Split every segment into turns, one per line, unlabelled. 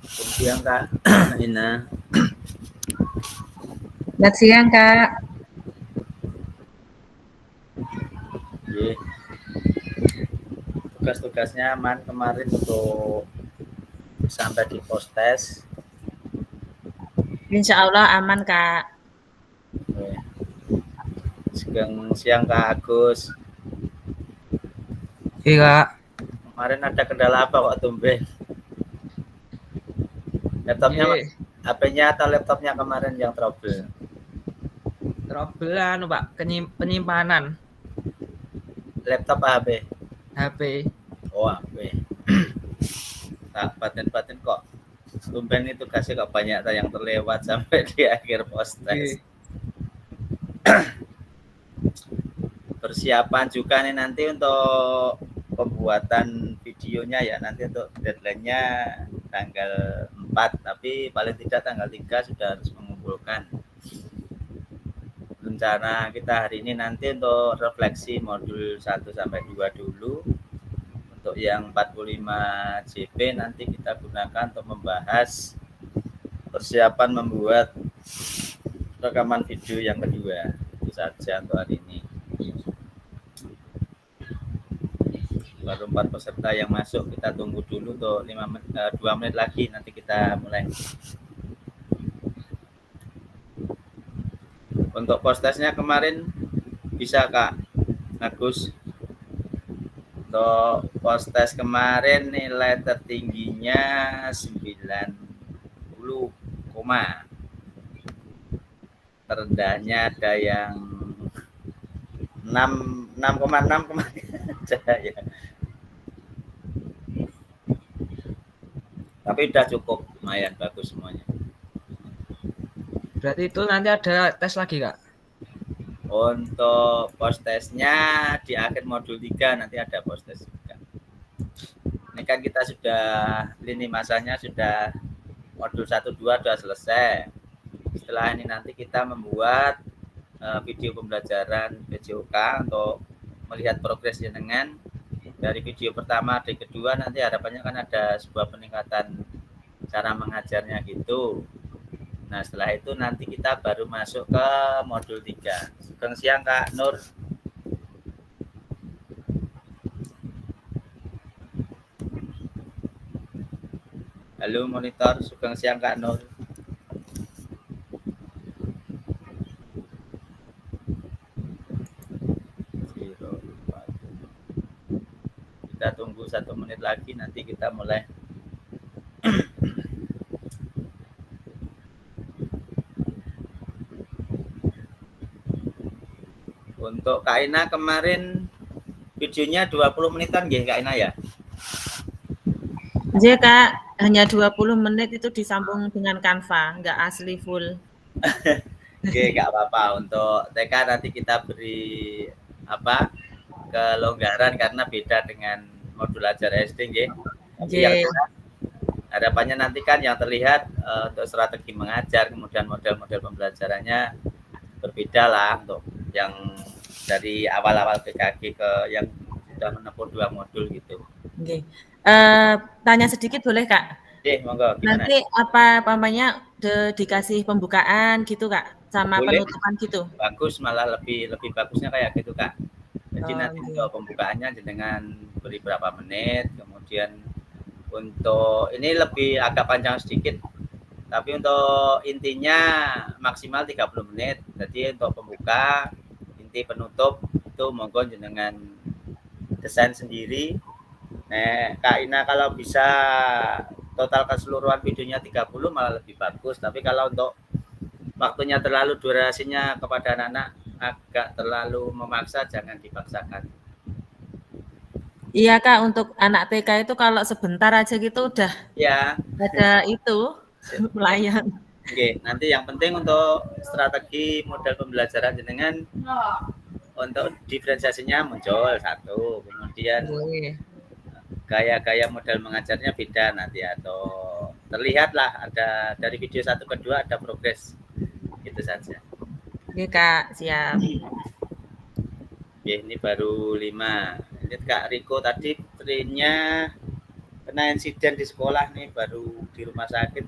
Selamat siang Kak Ina.
Selamat siang, Kak.
Ye. Tugas-tugasnya aman kemarin untuk sampai di postes.
Insya Allah aman, Kak.
Siang Kak Agus.
Iya.
Kemarin ada kendala apa kok tumben? Laptopnya, HP-nya atau laptopnya kemarin yang trouble?
Trouble Pak, penyimpanan.
Laptop HP?
HP.
Oh HP. Tak paten-paten kok. Tumben itu kasih kok banyak yang terlewat sampai di akhir postes. Persiapan juga nih nanti untuk pembuatan videonya ya, nanti untuk deadline-nya tanggal 4, tapi paling tidak tanggal 3 sudah harus mengumpulkan. Rencana kita hari ini nanti untuk refleksi modul 1 sampai 2 dulu. Untuk yang 45 JP nanti kita gunakan untuk membahas persiapan membuat rekaman video yang kedua. Itu saja untuk hari ini. Baru 4 peserta yang masuk, kita tunggu dulu untuk 2 menit lagi nanti kita mulai. Untuk postesnya kemarin bisa Kak Agus. Untuk postes kemarin nilai tertingginya 90, terendahnya ada yang 6,6 kemarin ya. Tapi udah cukup, lumayan bagus semuanya.
Berarti itu nanti ada tes lagi, Kak?
Untuk postesnya di akhir modul 3 nanti ada postes juga. Ini kan kita sudah lini masanya sudah modul 1 2 sudah selesai. Setelah ini nanti kita membuat video pembelajaran PJOK untuk melihat progres jenengan dari video pertama dari kedua. Nanti harapannya kan ada sebuah peningkatan cara mengajarnya gitu. Nah setelah itu nanti kita baru masuk ke modul 3. Sugeng siang Kak Nur. Halo monitor, sugeng siang Kak Nur. Kita tunggu 1 menit lagi nanti kita mulai. Untuk Kak Ina kemarin videonya 20 menitan nggih Kak Ina ya?
Iya, Kak. Hanya 20 menit itu disambung dengan Canva, nggak asli full.
Oke, nggak apa-apa. Untuk TK nanti kita beri kelonggaran karena beda dengan modul ajar SD nggih. Harapannya nanti kan yang terlihat untuk strategi mengajar, kemudian model-model pembelajarannya berbeda lah untuk yang dari awal-awal PKG ke yang sudah menempuh 2 modul gitu.
Oke. Tanya sedikit boleh Kak?
Monggo. Gimana?
Nanti dikasih pembukaan gitu Kak, sama boleh. Penutupan gitu.
Bagus, malah lebih bagusnya kayak gitu Kak. Jadi nanti untuk pembukaannya dengan beri berapa menit, kemudian untuk ini lebih agak panjang sedikit, tapi untuk intinya maksimal 30 menit. Jadi untuk pembuka, inti, penutup itu monggo jenengan desain sendiri. Nah, Kak Ina kalau bisa total keseluruhan videonya 30 malah lebih bagus. Tapi kalau untuk waktunya terlalu durasinya kepada anak-anak agak terlalu memaksa, jangan dipaksakan.
Iya Kak, untuk anak TK itu kalau sebentar aja gitu udah
ya
ada itu pelayan.
Oke, nanti yang penting untuk strategi model pembelajaran jenengan untuk diferensiasinya muncul satu, kemudian gaya-gaya model mengajarnya beda nanti atau terlihatlah ada dari video 1 ke 2 ada progres, itu saja.
Oke Kak, siap.
Oke, ini baru 5. Ini Kak Riko tadi printnya kena insiden di sekolah nih, baru di rumah sakit.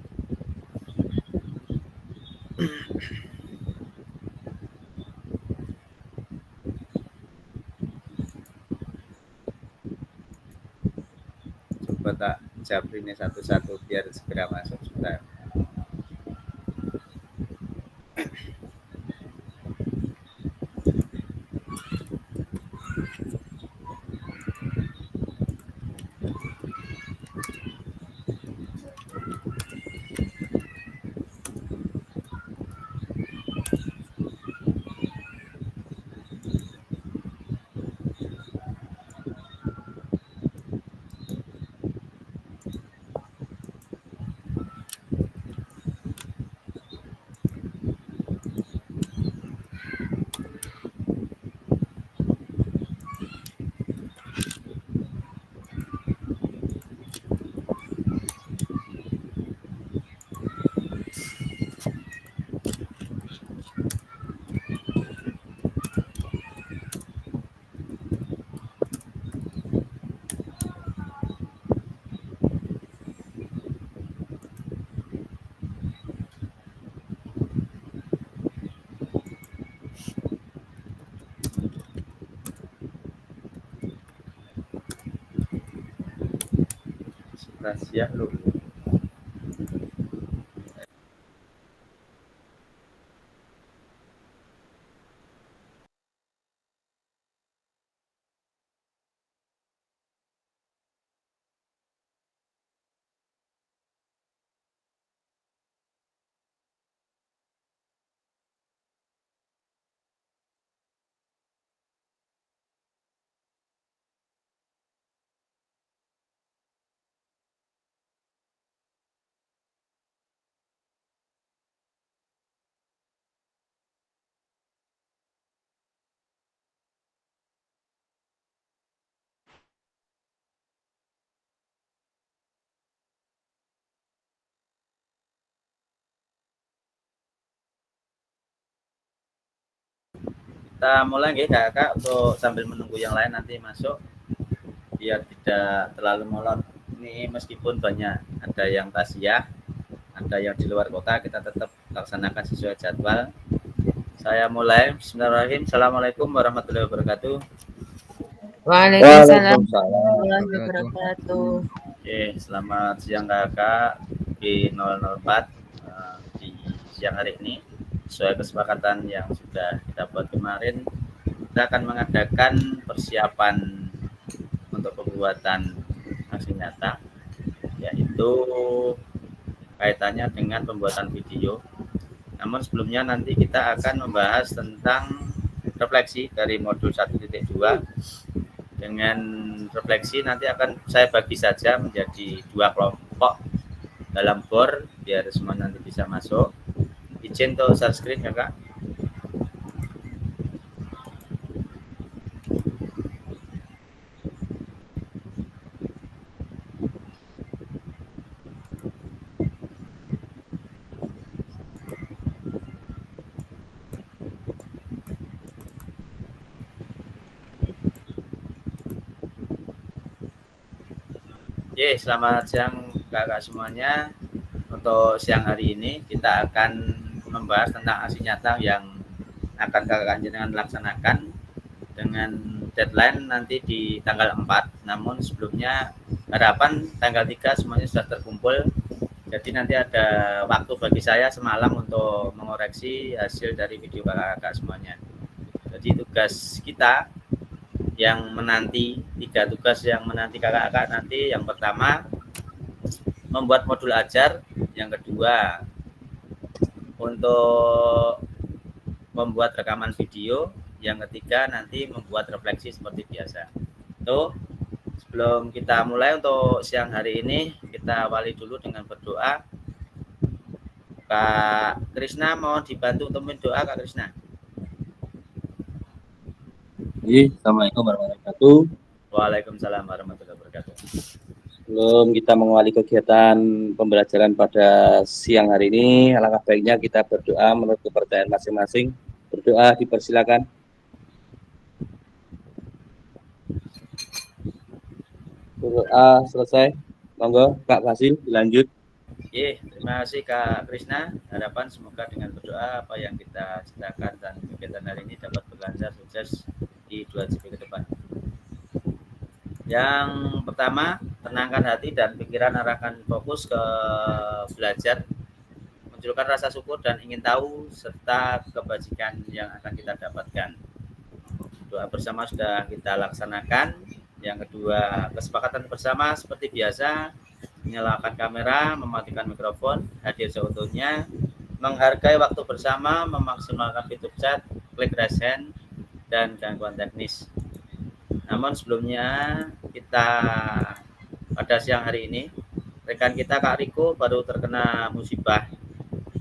Coba tak jawab ini satu-satu biar segera masuk sebentar. Rahasia lu. Kita mulai nggih Kakak untuk sambil menunggu yang lain nanti masuk biar tidak terlalu molor. Ini meskipun banyak ada yang tasya, ada yang di luar kota, kita tetap laksanakan sesuai jadwal. Saya mulai. Bismillahirrahmanirrahim. Assalamualaikum warahmatullahi wabarakatuh.
Waalaikumsalam warahmatullahi wabarakatuh.
Oke, selamat siang Kakak di 004 di siang hari ini. Sesuai kesepakatan yang sudah kita buat kemarin, kita akan mengadakan persiapan untuk pembuatan aksi nyata, yaitu kaitannya dengan pembuatan video. Namun sebelumnya nanti kita akan membahas tentang refleksi dari modul 1.2. Dengan refleksi nanti akan saya bagi saja menjadi 2 kelompok dalam bor biar semua nanti bisa masuk. Izin untuk share screen ya Kak. Oke, selamat siang Kakak semuanya. Untuk siang hari ini kita akan membahas tentang aksi nyata yang akan Kakak jenengan laksanakan dengan deadline nanti di tanggal 4. Namun sebelumnya harapan tanggal 3 semuanya sudah terkumpul. Jadi nanti ada waktu bagi saya semalam untuk mengoreksi hasil dari video Kakak semuanya. Jadi tugas kita yang menanti, 3 tugas yang menanti kakak-kakak nanti. Yang pertama membuat modul ajar, yang kedua untuk membuat rekaman video, yang ketiga nanti membuat refleksi seperti biasa. Tuh, sebelum kita mulai untuk siang hari ini, kita awali dulu dengan berdoa. Kak Krisna mohon dibantu untuk mendoa Kak Krisna.
Assalamualaikum warahmatullahi wabarakatuh.
Waalaikumsalam warahmatullahi wabarakatuh.
Sebelum kita mengawali kegiatan pembelajaran pada siang hari ini, alangkah baiknya kita berdoa menurut kepercayaan masing-masing. Berdoa dipersilakan. Berdoa selesai. Monggo Kak Fasil lanjut.
Terima kasih Kak Krisna. Harapan semoga dengan berdoa apa yang kita ciptakan dan kegiatan hari ini dapat berlancar sukses di 2GP ke depan. Yang pertama, tenangkan hati dan pikiran, arahkan fokus ke belajar, munculkan rasa syukur dan ingin tahu serta kebajikan yang akan kita dapatkan. Doa bersama sudah kita laksanakan. Yang kedua, kesepakatan bersama seperti biasa, menyalakan kamera, mematikan mikrofon, hadir seutuhnya, menghargai waktu bersama, memaksimalkan fitur chat, klik raise hand, dan gangguan teknis. Namun sebelumnya kita pada siang hari ini, rekan kita Kak Riko baru terkena musibah.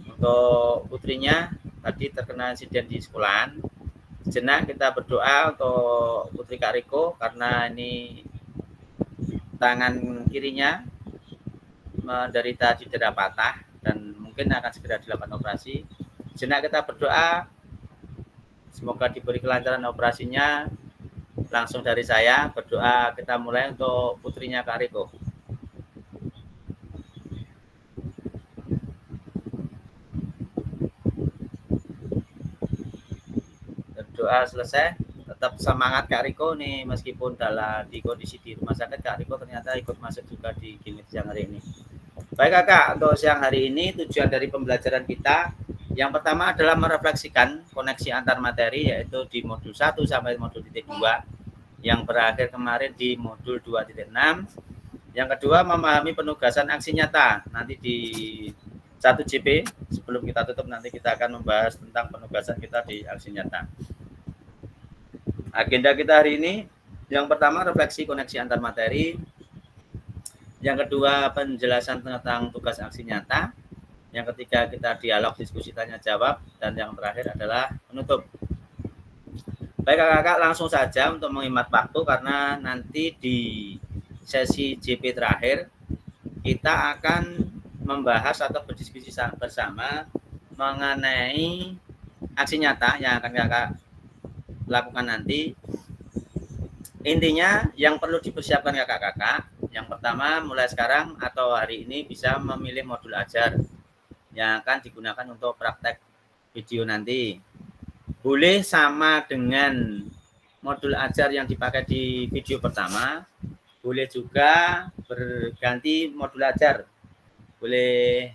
Untuk putrinya tadi terkena insiden di sekolahan. Sejenak kita berdoa untuk putri Kak Riko karena ini tangan kirinya menderita cedera patah dan mungkin akan segera dilakukan operasi. Sejenak kita berdoa semoga diberi kelancaran operasinya. Langsung dari saya berdoa, kita mulai untuk putrinya Kak Riko. Berdoa selesai, tetap semangat Kak Riko nih, meskipun di kondisi di rumah sakit, Kak Riko ternyata ikut masuk juga di gimmick siang hari ini. Baik Kakak, untuk siang hari ini tujuan dari pembelajaran kita yang pertama adalah merefleksikan koneksi antar materi, yaitu di modul 1 sampai modul 2 yang berakhir kemarin di modul 2.6. Yang kedua, memahami penugasan aksi nyata. Nanti di 1GP, sebelum kita tutup nanti kita akan membahas tentang penugasan kita di aksi nyata. Agenda kita hari ini, yang pertama refleksi koneksi antar materi. Yang kedua, penjelasan tentang tugas aksi nyata. Yang ketiga, kita dialog, diskusi, tanya jawab. Dan yang terakhir adalah penutup. Baik kakak, langsung saja untuk menghemat waktu karena nanti di sesi JP terakhir kita akan membahas atau berdiskusi bersama mengenai aksi nyata yang akan kakak lakukan nanti. Intinya yang perlu dipersiapkan kakak-kakak, yang pertama mulai sekarang atau hari ini bisa memilih modul ajar yang akan digunakan untuk praktek video nanti. Boleh sama dengan modul ajar yang dipakai di video pertama, boleh juga berganti modul ajar. Boleh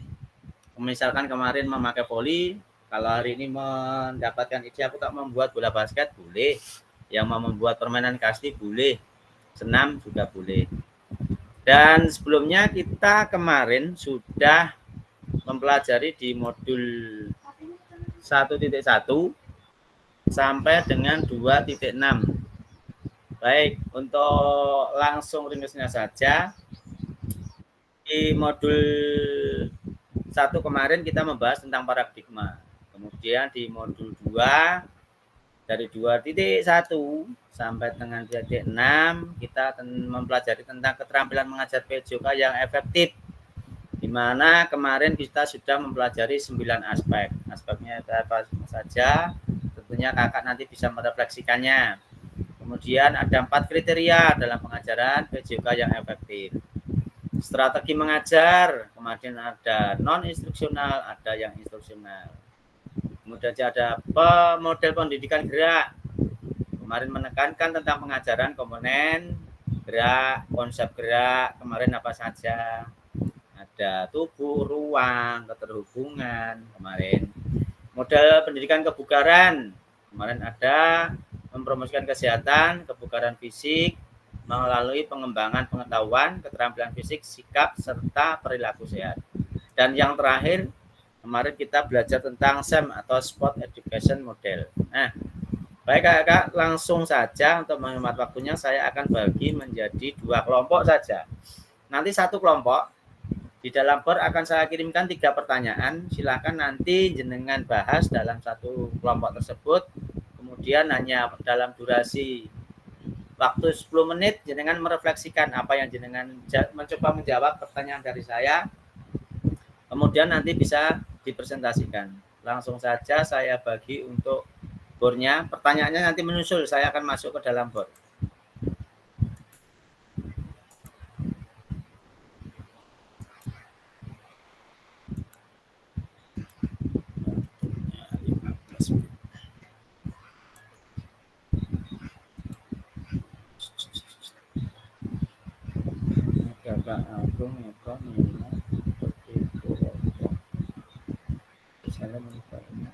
misalkan kemarin memakai voli, kalau hari ini mendapatkan ide aku tak membuat bola basket, boleh. Yang mau membuat permainan kasti, boleh. Senam juga boleh. Dan sebelumnya kita kemarin sudah mempelajari di modul 1.1 sampai dengan 2.6. Baik, untuk langsung ringkasnya saja, di modul 1 kemarin kita membahas tentang paradigma. Kemudian di modul 2 dari 2.1 sampai dengan 2.6 kita mempelajari tentang keterampilan mengajar PJOK yang efektif, di mana kemarin kita sudah mempelajari 9 aspek. Aspeknya apa saja, tentunya kakak nanti bisa merefleksikannya. Kemudian ada 4 kriteria dalam pengajaran PJOK yang efektif. Strategi mengajar, kemudian ada non-instruksional, ada yang instruksional. Kemudian ada model pendidikan gerak. Kemarin menekankan tentang pengajaran komponen gerak, konsep gerak, kemarin apa saja. Ada tubuh, ruang, keterhubungan kemarin. Model pendidikan kebugaran, kemarin ada mempromosikan kesehatan, kebugaran fisik, melalui pengembangan pengetahuan, keterampilan fisik, sikap, serta perilaku sehat. Dan yang terakhir, kemarin kita belajar tentang SEM atau Sport Education Model. Nah, baik kakak, langsung saja untuk menghemat waktunya saya akan bagi menjadi 2 kelompok saja. Nanti satu kelompok, di dalam board akan saya kirimkan 3 pertanyaan. Silakan nanti jenengan bahas dalam satu kelompok tersebut. Kemudian hanya dalam durasi waktu 10 menit jenengan merefleksikan apa yang jenengan mencoba menjawab pertanyaan dari saya. Kemudian nanti bisa dipresentasikan. Langsung saja saya bagi untuk boardnya. Pertanyaannya nanti menyusul, saya akan masuk ke dalam board. Kakak Agung Eko Nina seperti Purwokerto. Saya menikahnya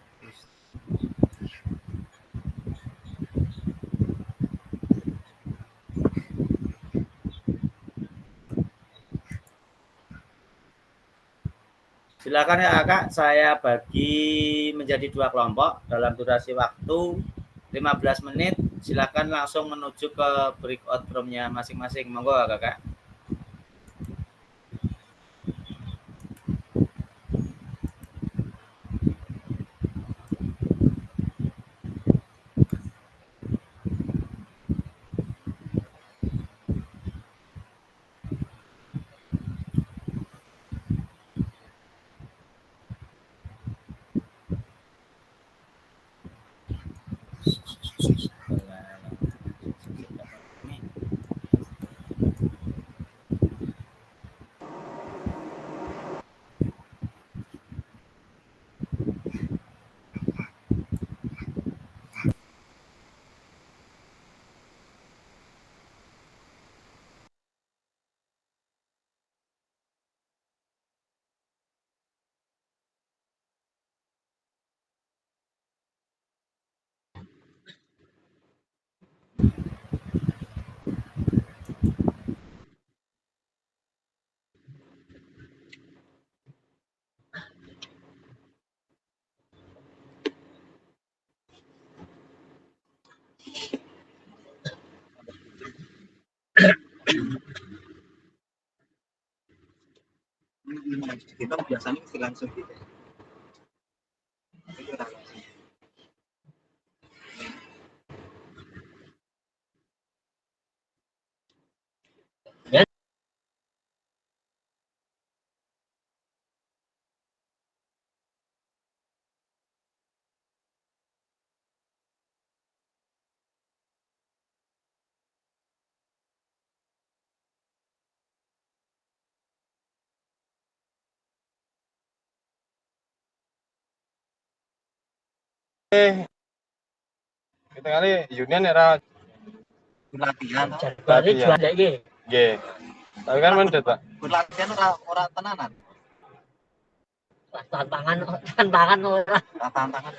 silakan ya Kak, saya bagi menjadi 2 kelompok dalam durasi waktu 15 menit. Silakan langsung menuju ke breakout room-nya masing-masing. Monggo Kakak.
Kita biasanya mesti langsung gitu.
Kita kali Union era
Latihan.
jadwalnya jual lagi. Nggih. Tapi kan mendet, Pak.
Latihan ora tenanan.
Tantangan tantangan ora.
Tantangan.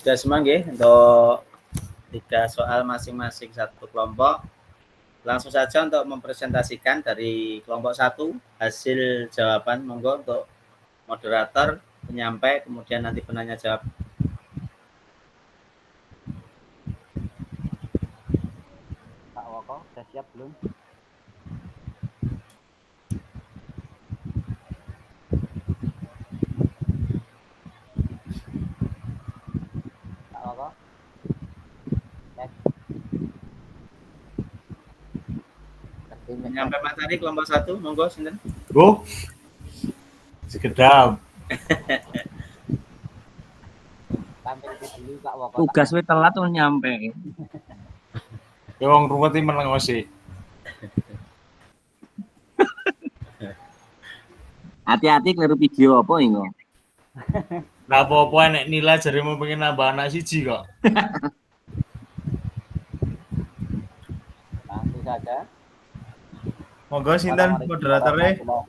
Sudah semua nggih untuk 3 soal masing-masing satu kelompok. Langsung saja untuk mempresentasikan dari kelompok 1 hasil jawaban, monggo untuk moderator, penyampai, kemudian nanti penanya jawab.
Pak Woko, sudah siap belum? Pak Woko? Cek.
Penyampai materi kelompok 1, monggo sinten.
Bu, sekedap.
Tampil dulu Pak Woko.
Tugas wis telat tuh nyampe.
Ya wong ruwet iki menengosi.
Hati-hati keliru video apa ini?
Lah apa-apa nek nilai jarimu pengen nambah anak siji kok.
Langsung saja.
Monggo sinten moderatornya?
Oh,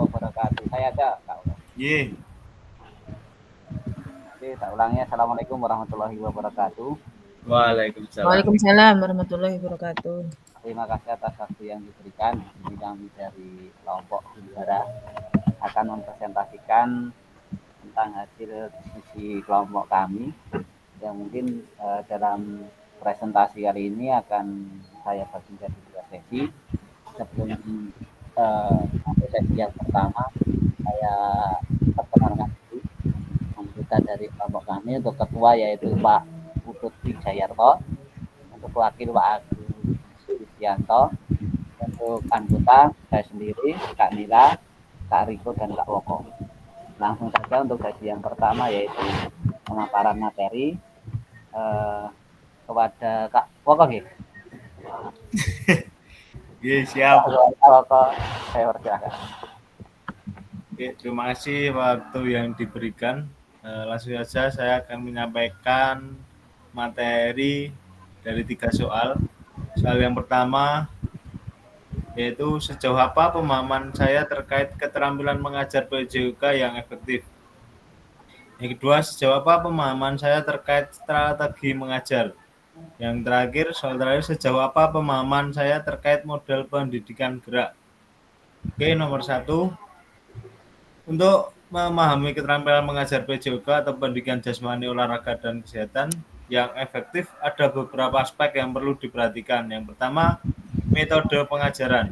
wabarakatuh. Saya ada, Kak.
Nggih.
Oke, tak ulangi. Assalamualaikum warahmatullahi wabarakatuh.
Waalaikumsalam.
Waalaikumsalam warahmatullahi wabarakatuh.
Terima kasih atas waktu yang diberikan. Ini kami dari kelompok Juara akan mempresentasikan tentang hasil diskusi kelompok kami yang mungkin dalam presentasi kali ini akan saya bagi menjadi 2 sesi. Sebelum sampai sesi yang pertama, saya perkenalkan dulu anggota dari kelompok kami. Untuk ketua yaitu Pak Putut Wijayarto, untuk wakil Pak Agus Sulistianto, untuk anggota saya sendiri, Kak Nila, Kak Riko, dan Kak Woko. Langsung saja untuk sesi yang pertama yaitu pemaparan materi kepada Kak Woko.
Nggih, siap.
Kak Woko, saya persilakan.
Oke, terima kasih waktu yang diberikan. Langsung saja saya akan menyampaikan materi dari 3 soal. Soal yang pertama yaitu sejauh apa pemahaman saya terkait keterampilan mengajar PJOK yang efektif. Yang kedua, sejauh apa pemahaman saya terkait strategi mengajar. Yang terakhir, soal terakhir, sejauh apa pemahaman saya terkait model pendidikan gerak. Oke, nomor 1. Untuk memahami keterampilan mengajar PJOK atau pendidikan jasmani, olahraga, dan kesehatan yang efektif, ada beberapa aspek yang perlu diperhatikan. Yang pertama, metode pengajaran.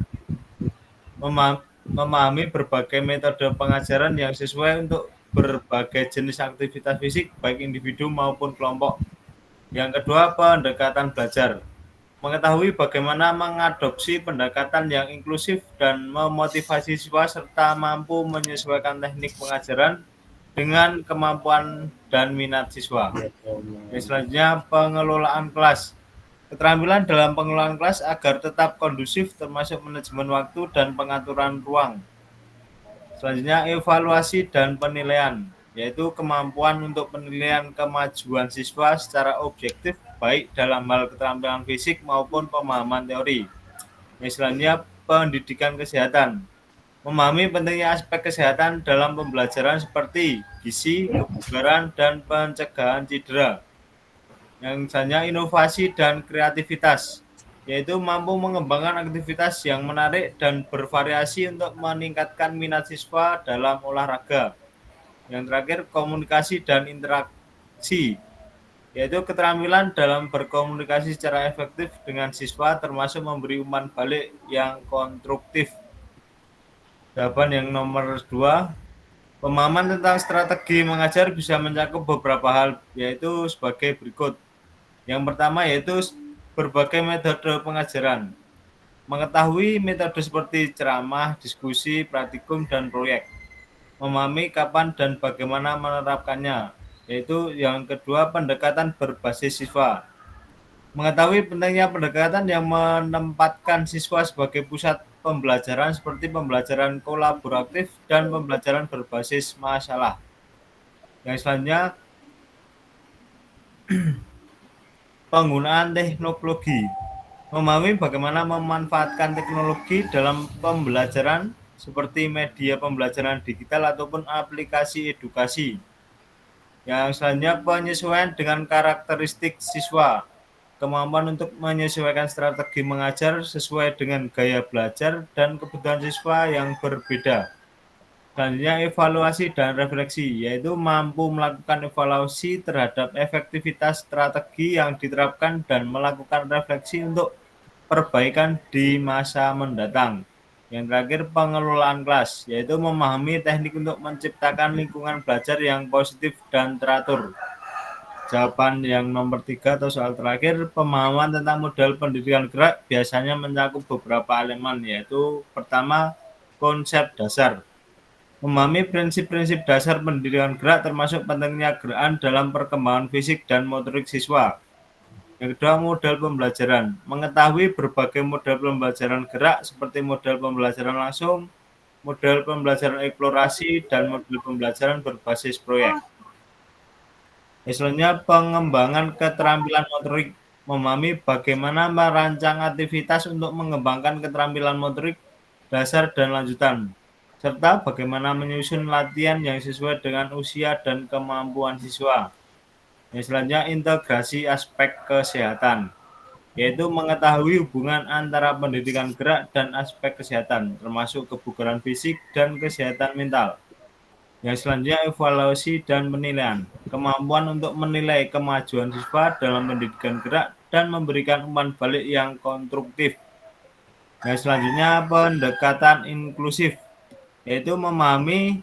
Memahami berbagai metode pengajaran yang sesuai untuk berbagai jenis aktivitas fisik, baik individu maupun kelompok. Yang kedua, pendekatan belajar. Mengetahui bagaimana mengadopsi pendekatan yang inklusif dan memotivasi siswa serta mampu menyesuaikan teknik pengajaran dengan kemampuan dan minat siswa. Selanjutnya, pengelolaan kelas. Keterampilan dalam pengelolaan kelas agar tetap kondusif termasuk manajemen waktu dan pengaturan ruang. Selanjutnya, evaluasi dan penilaian, yaitu kemampuan untuk penilaian kemajuan siswa secara objektif baik dalam hal keterampilan fisik maupun pemahaman teori. Selanjutnya, pendidikan kesehatan. Memahami pentingnya aspek kesehatan dalam pembelajaran seperti gizi, kebugaran, dan pencegahan cedera. Yang selanjutnya, inovasi dan kreativitas, yaitu mampu mengembangkan aktivitas yang menarik dan bervariasi untuk meningkatkan minat siswa dalam olahraga. Yang terakhir, komunikasi dan interaksi, yaitu keterampilan dalam berkomunikasi secara efektif dengan siswa termasuk memberi umpan balik yang konstruktif. Jawaban yang nomor 2, pemahaman tentang strategi mengajar bisa mencakup beberapa hal, yaitu sebagai berikut. Yang pertama yaitu berbagai metode pengajaran. Mengetahui metode seperti ceramah, diskusi, praktikum, dan proyek. Memahami kapan dan bagaimana menerapkannya, yaitu yang kedua, pendekatan berbasis siswa. Mengetahui pentingnya pendekatan yang menempatkan siswa sebagai pusat pembelajaran seperti pembelajaran kolaboratif dan pembelajaran berbasis masalah. Yang selanjutnya, penggunaan teknologi. Memahami bagaimana memanfaatkan teknologi dalam pembelajaran seperti media pembelajaran digital ataupun aplikasi edukasi. Yang selanjutnya penyesuaian dengan karakteristik siswa. Kemampuan untuk menyesuaikan strategi mengajar sesuai dengan gaya belajar dan kebutuhan siswa yang berbeda. Selanjutnya evaluasi dan refleksi, yaitu mampu melakukan evaluasi terhadap efektivitas strategi yang diterapkan dan melakukan refleksi untuk perbaikan di masa mendatang. Yang terakhir pengelolaan kelas, yaitu memahami teknik untuk menciptakan lingkungan belajar yang positif dan teratur. Jawaban yang nomor 3 atau soal terakhir, pemahaman tentang model pendidikan gerak biasanya mencakup beberapa elemen, yaitu pertama, konsep dasar. Memahami prinsip-prinsip dasar pendidikan gerak termasuk pentingnya gerakan dalam perkembangan fisik dan motorik siswa. Yang kedua, model pembelajaran. Mengetahui berbagai model pembelajaran gerak seperti model pembelajaran langsung, model pembelajaran eksplorasi, dan model pembelajaran berbasis proyek. Misalnya pengembangan keterampilan motorik, memahami bagaimana merancang aktivitas untuk mengembangkan keterampilan motorik dasar dan lanjutan, serta bagaimana menyusun latihan yang sesuai dengan usia dan kemampuan siswa. Yang selanjutnya integrasi aspek kesehatan, yaitu mengetahui hubungan antara pendidikan gerak dan aspek kesehatan, termasuk kebugaran fisik dan kesehatan mental. Yang selanjutnya evaluasi dan penilaian, kemampuan untuk menilai kemajuan siswa dalam pendidikan gerak dan memberikan umpan balik yang konstruktif. Yang selanjutnya pendekatan inklusif, yaitu memahami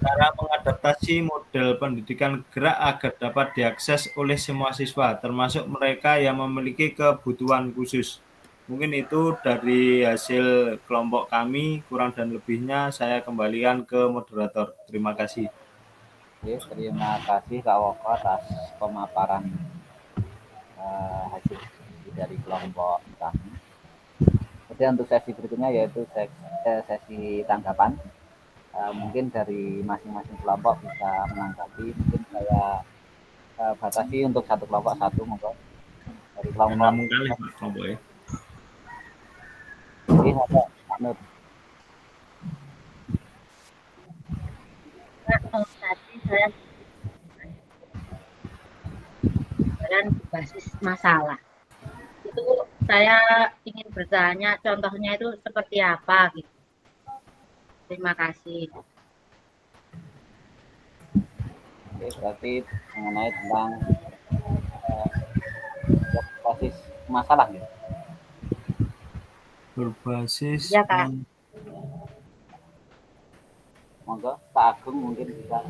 cara mengadaptasi model pendidikan gerak agar dapat diakses oleh semua siswa, termasuk mereka yang memiliki kebutuhan khusus. Mungkin itu dari hasil kelompok kami, kurang dan lebihnya saya kembalikan ke moderator. Terima kasih.
Oke, terima kasih Kak Woko atas pemaparan hasil dari kelompok kami. Kemudian untuk sesi berikutnya yaitu sesi tanggapan. Mungkin dari masing-masing kelompok bisa menanggapi. Mungkin saya batasi untuk satu kelompok satu, monggo. Dari kelompok. Oke, Pak Nur.
Tadi saya berbasis masalah. Itu saya ingin bertanya contohnya itu seperti apa gitu. Terima kasih.
Oke, berarti mengenai tentang berbasis masalah gitu.
Berbasis
Ya, Kak.
Monggo Pak Agung mungkin bisa.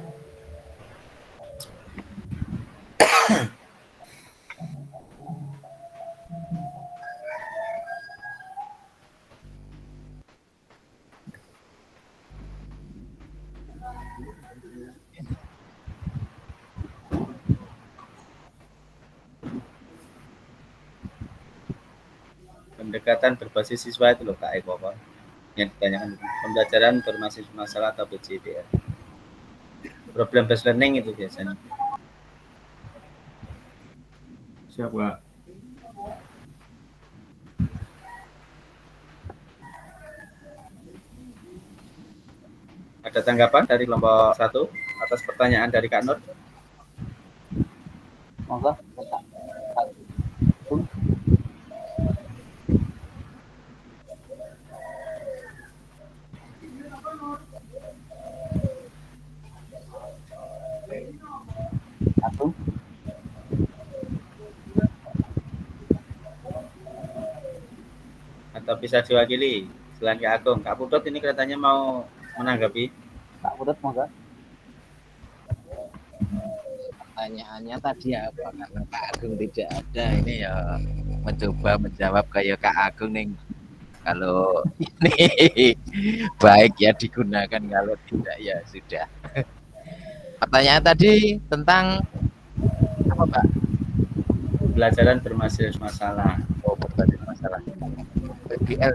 Pendekatan berbasis siswa itu loh Kak Eko, yang ditanyakan pembelajaran berbasis masalah atau PJBR. Problem based learning itu biasanya.
Siap, Kak.
Ada tanggapan dari kelompok 1 atas pertanyaan dari Kak Nur?
Monggo, Agung.
Atau bisa diwakili selain Kak Agung? Kak Putut ini kelihatannya mau menanggapi.
Pak Putut, monggo.
Pertanyaannya tadi apa? Karena Kak Agung tidak ada, ini ya mencoba menjawab kayak Kak Agung nih. Kalau ini baik ya digunakan, kalau tidak ya sudah. Pertanyaan tadi tentang apa, Pak?
Pembelajaran berbasis masalah.
Oh, berbasis masalah. PBL.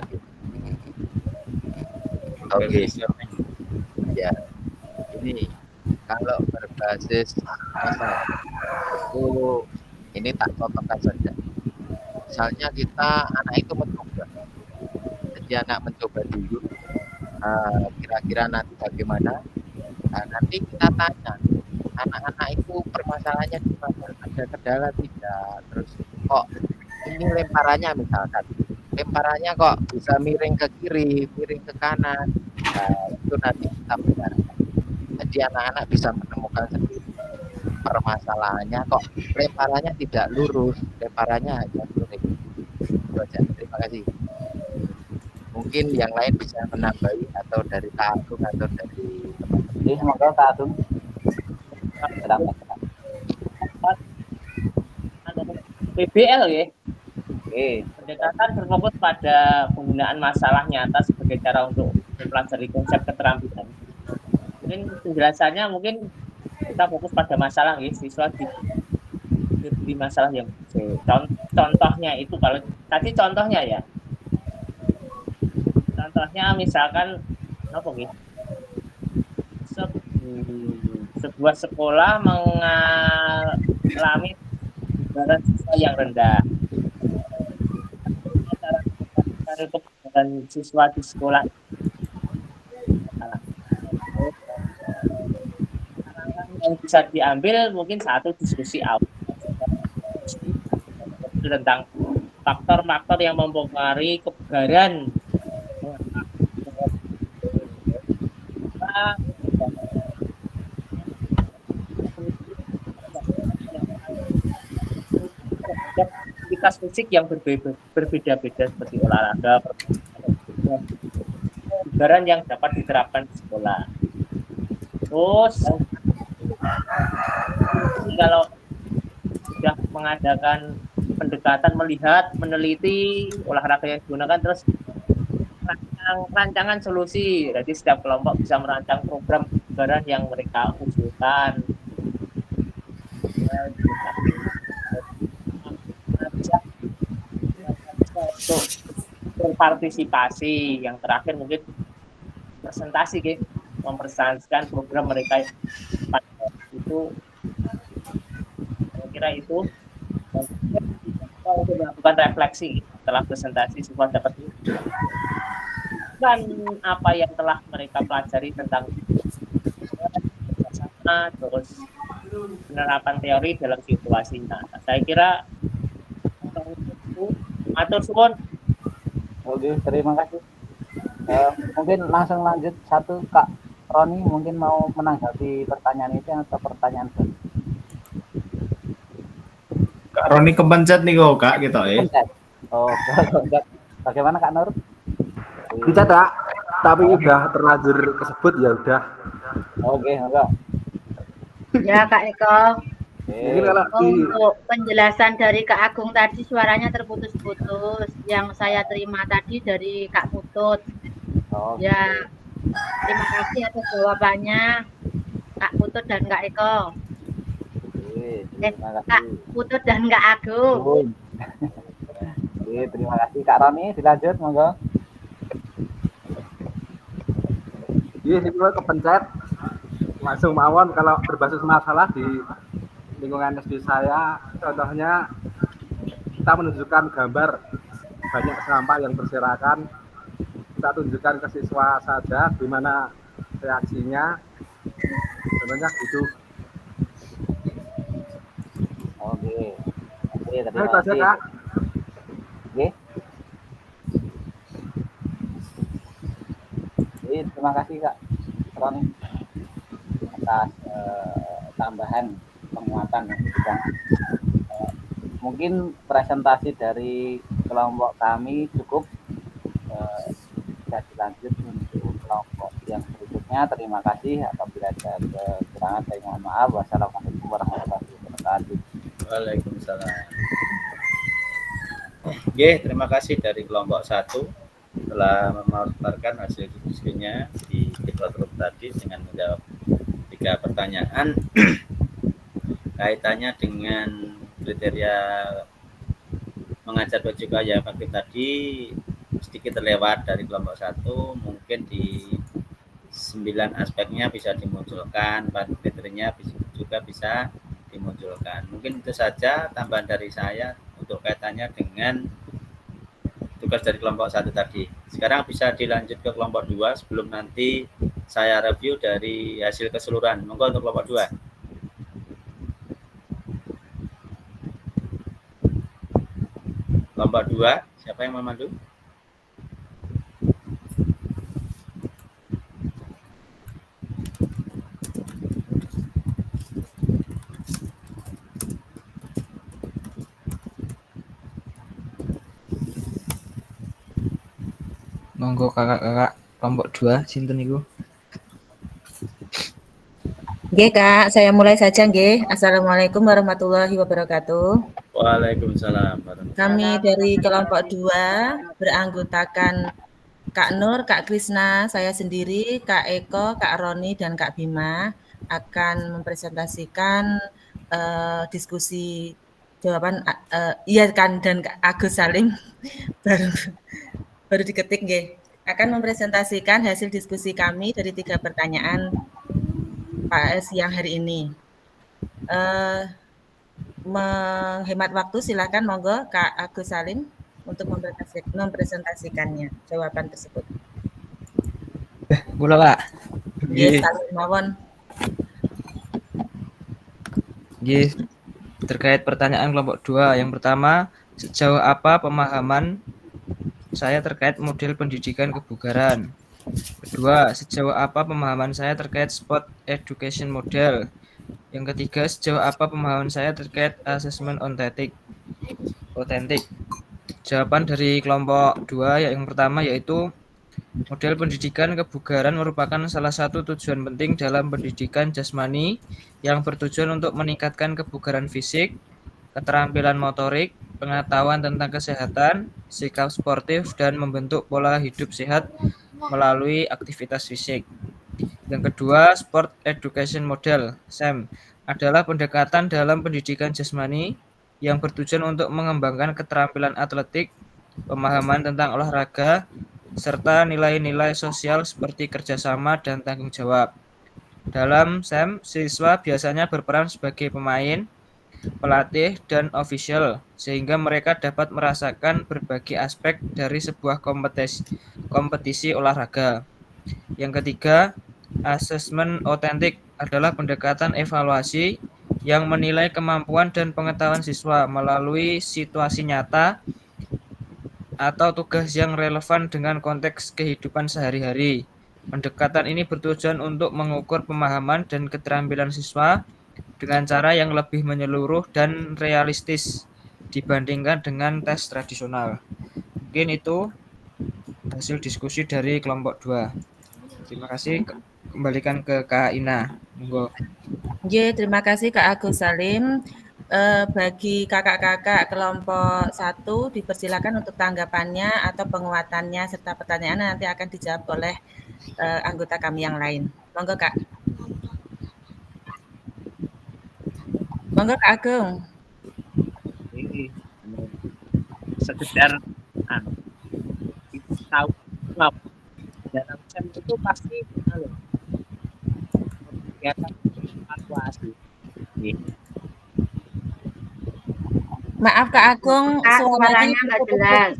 Oke. Ya. Ini kalau berbasis masalah itu ini tak contohkan saja. Misalnya kita anak itu mencoba. Jadi anak mencoba dulu kira-kira nanti bagaimana Nah, nanti kita tanya anak-anak itu permasalahannya di mana, ada kendala tidak, terus kok ini lemparannya misalkan lemparannya kok bisa miring ke kiri, miring ke kanan. Nah, itu nanti kita bicarakan. Jadi anak-anak bisa menemukan sendiri permasalahannya kok lemparannya tidak lurus, lemparannya hanya miring. Itu aja. Terima kasih. Mungkin yang lain bisa menambahi atau dari Kak Agung atau dari teman-teman.
Jadi semoga Kak Agung sedang
PBL ya.
Oke.
Pendekatan berfokus pada penggunaan masalah nyata sebagai cara untuk mempelajari konsep keterampilan. Mungkin penjelasannya mungkin kita fokus pada masalah ya, siswa di masalah yang contohnya itu kalau tadi contohnya ya. Contohnya misalkan apa gitu? Sebuah sekolah mengalami penyebaran siswa yang rendah. Cara penyebaran siswa di sekolah yang bisa diambil mungkin satu diskusi awal tentang faktor-faktor yang mempengaruhi kebugaran aktivitas fisik yang berbeda-beda seperti olahraga, kebugaran yang dapat diterapkan di sekolah. Terus kalau sudah mengadakan pendekatan melihat, meneliti olahraga yang digunakan, terus rancangan solusi. Jadi setiap kelompok bisa merancang program kebugaran yang mereka usulkan. Untuk berpartisipasi. Yang terakhir mungkin presentasi, gitu. Mempresentasikan program mereka itu, saya kira itu untuk melakukan refleksi setelah presentasi siswa dapat dan apa yang telah mereka pelajari tentang terus penerapan teori dalam situasi nyata. Saya kira atur suwun.
Oke, terima kasih. Mungkin langsung lanjut satu Kak Roni, mungkin mau menanggapi pertanyaan itu atau pertanyaan baru?
Kak Roni kepencet nih kok Kak gitu ya.
Pencet. Oh, bagaimana Kak Nur?
Bisa Kak, tapi udah terlanjur kesebut ya udah.
Oke, enggak.
Ya Kak Eko.
Mungkin kalau
untuk penjelasan dari Kak Agung tadi suaranya terputus-putus. Yang saya terima tadi dari Kak Putut. Ya, terima kasih atas jawabannya Kak Putut dan Kak Eko. Kak Putut dan Kak Agung.
Terima kasih Kak Roni, dilanjut monggo.
Iya, saya kepencet langsung mawon kalau berbasis masalah di lingkungan SD saya. Contohnya kita menunjukkan gambar banyak sampah yang berserakan, kita tunjukkan ke siswa saja gimana reaksinya, contohnya gitu.
Oke,
terima kasih Kak.
Oke. Terima kasih Kak Roni atas tambahan penguatan yang diberikan. Mungkin presentasi dari kelompok kami cukup, bisa dilanjut untuk kelompok yang berikutnya. Terima kasih. Apabila ada kekurangan saya mohon maaf. Wassalamualaikum warahmatullahi wabarakatuh.
Waalaikumsalam. Oke, terima kasih dari kelompok 1 telah memaparkan hasil diskusinya di Diklat tadi dengan menjawab 3 pertanyaan kaitannya dengan kriteria mengajar PJK yang efektif tadi. Sedikit terlewat dari kelompok 1, mungkin di 9 aspeknya bisa dimunculkan, 4 kriterianya juga bisa dimunculkan. Mungkin itu saja tambahan dari saya untuk kaitannya dengan tugas dari kelompok 1 tadi. Sekarang bisa dilanjut ke kelompok 2 sebelum nanti saya review dari hasil keseluruhan. Monggo untuk kelompok 2. Kelompok 2, siapa yang memandu?
Monggo kakak-kakak kelompok 2 sinten niku?
Nggih, Kak, saya mulai saja nggih. Assalamualaikum warahmatullahi wabarakatuh.
Waalaikumsalam.
Kami dari kelompok 2 beranggotakan Kak Nur, Kak Krisna, saya sendiri, Kak Eko, Kak Roni, dan Kak Bima akan mempresentasikan diskusi jawaban iya kan, dan Kak Agus Salim baru diketik nggih. Akan mempresentasikan hasil diskusi kami dari 3 pertanyaan siang hari ini. Menghemat waktu, silakan monggo Kak Agus Salim untuk mempresentasikannya jawaban tersebut.
Kula, Kak.
Nggih, salim mawon.
Nggih, terkait pertanyaan kelompok 2. Yang pertama, sejauh apa pemahaman saya terkait model pendidikan kebugaran? Kedua, sejauh apa pemahaman saya terkait sport education model? Yang ketiga, sejauh apa pemahaman saya terkait assessment otentik? Jawaban dari kelompok 2 yang pertama yaitu model pendidikan kebugaran merupakan salah satu tujuan penting dalam pendidikan jasmani yang bertujuan untuk meningkatkan kebugaran fisik, keterampilan motorik, pengetahuan tentang kesehatan, sikap sportif, dan membentuk pola hidup sehat melalui aktivitas fisik. Yang kedua, Sport Education Model (SEM) adalah pendekatan dalam pendidikan jasmani yang bertujuan untuk mengembangkan keterampilan atletik, pemahaman tentang olahraga, serta nilai-nilai sosial seperti kerjasama dan tanggung jawab. Dalam SEM, siswa biasanya berperan sebagai pemain, pelatih, dan official, sehingga mereka dapat merasakan berbagai aspek dari sebuah kompetisi olahraga. Yang ketiga, asesmen otentik adalah pendekatan evaluasi yang menilai kemampuan dan pengetahuan siswa melalui situasi nyata atau tugas yang relevan dengan konteks kehidupan sehari-hari. Pendekatan ini bertujuan untuk mengukur pemahaman dan keterampilan siswa dengan cara yang lebih menyeluruh dan realistis dibandingkan dengan tes tradisional. Mungkin itu hasil diskusi dari kelompok 2. Terima kasih. Kembalikan ke Kak Ina. Monggo.
Nggih, terima kasih Kak Agus Salim. Bagi kakak-kakak kelompok 1 dipersilakan untuk tanggapannya atau penguatannya serta pertanyaannya nanti akan dijawab oleh anggota kami yang lain. Monggo Kak. Monggo Kak Agung.
Sekedar tahu dalam SEM itu pasti kegiatan evaluasi.
Maaf Kak Agung,
suaranya nggak jelas.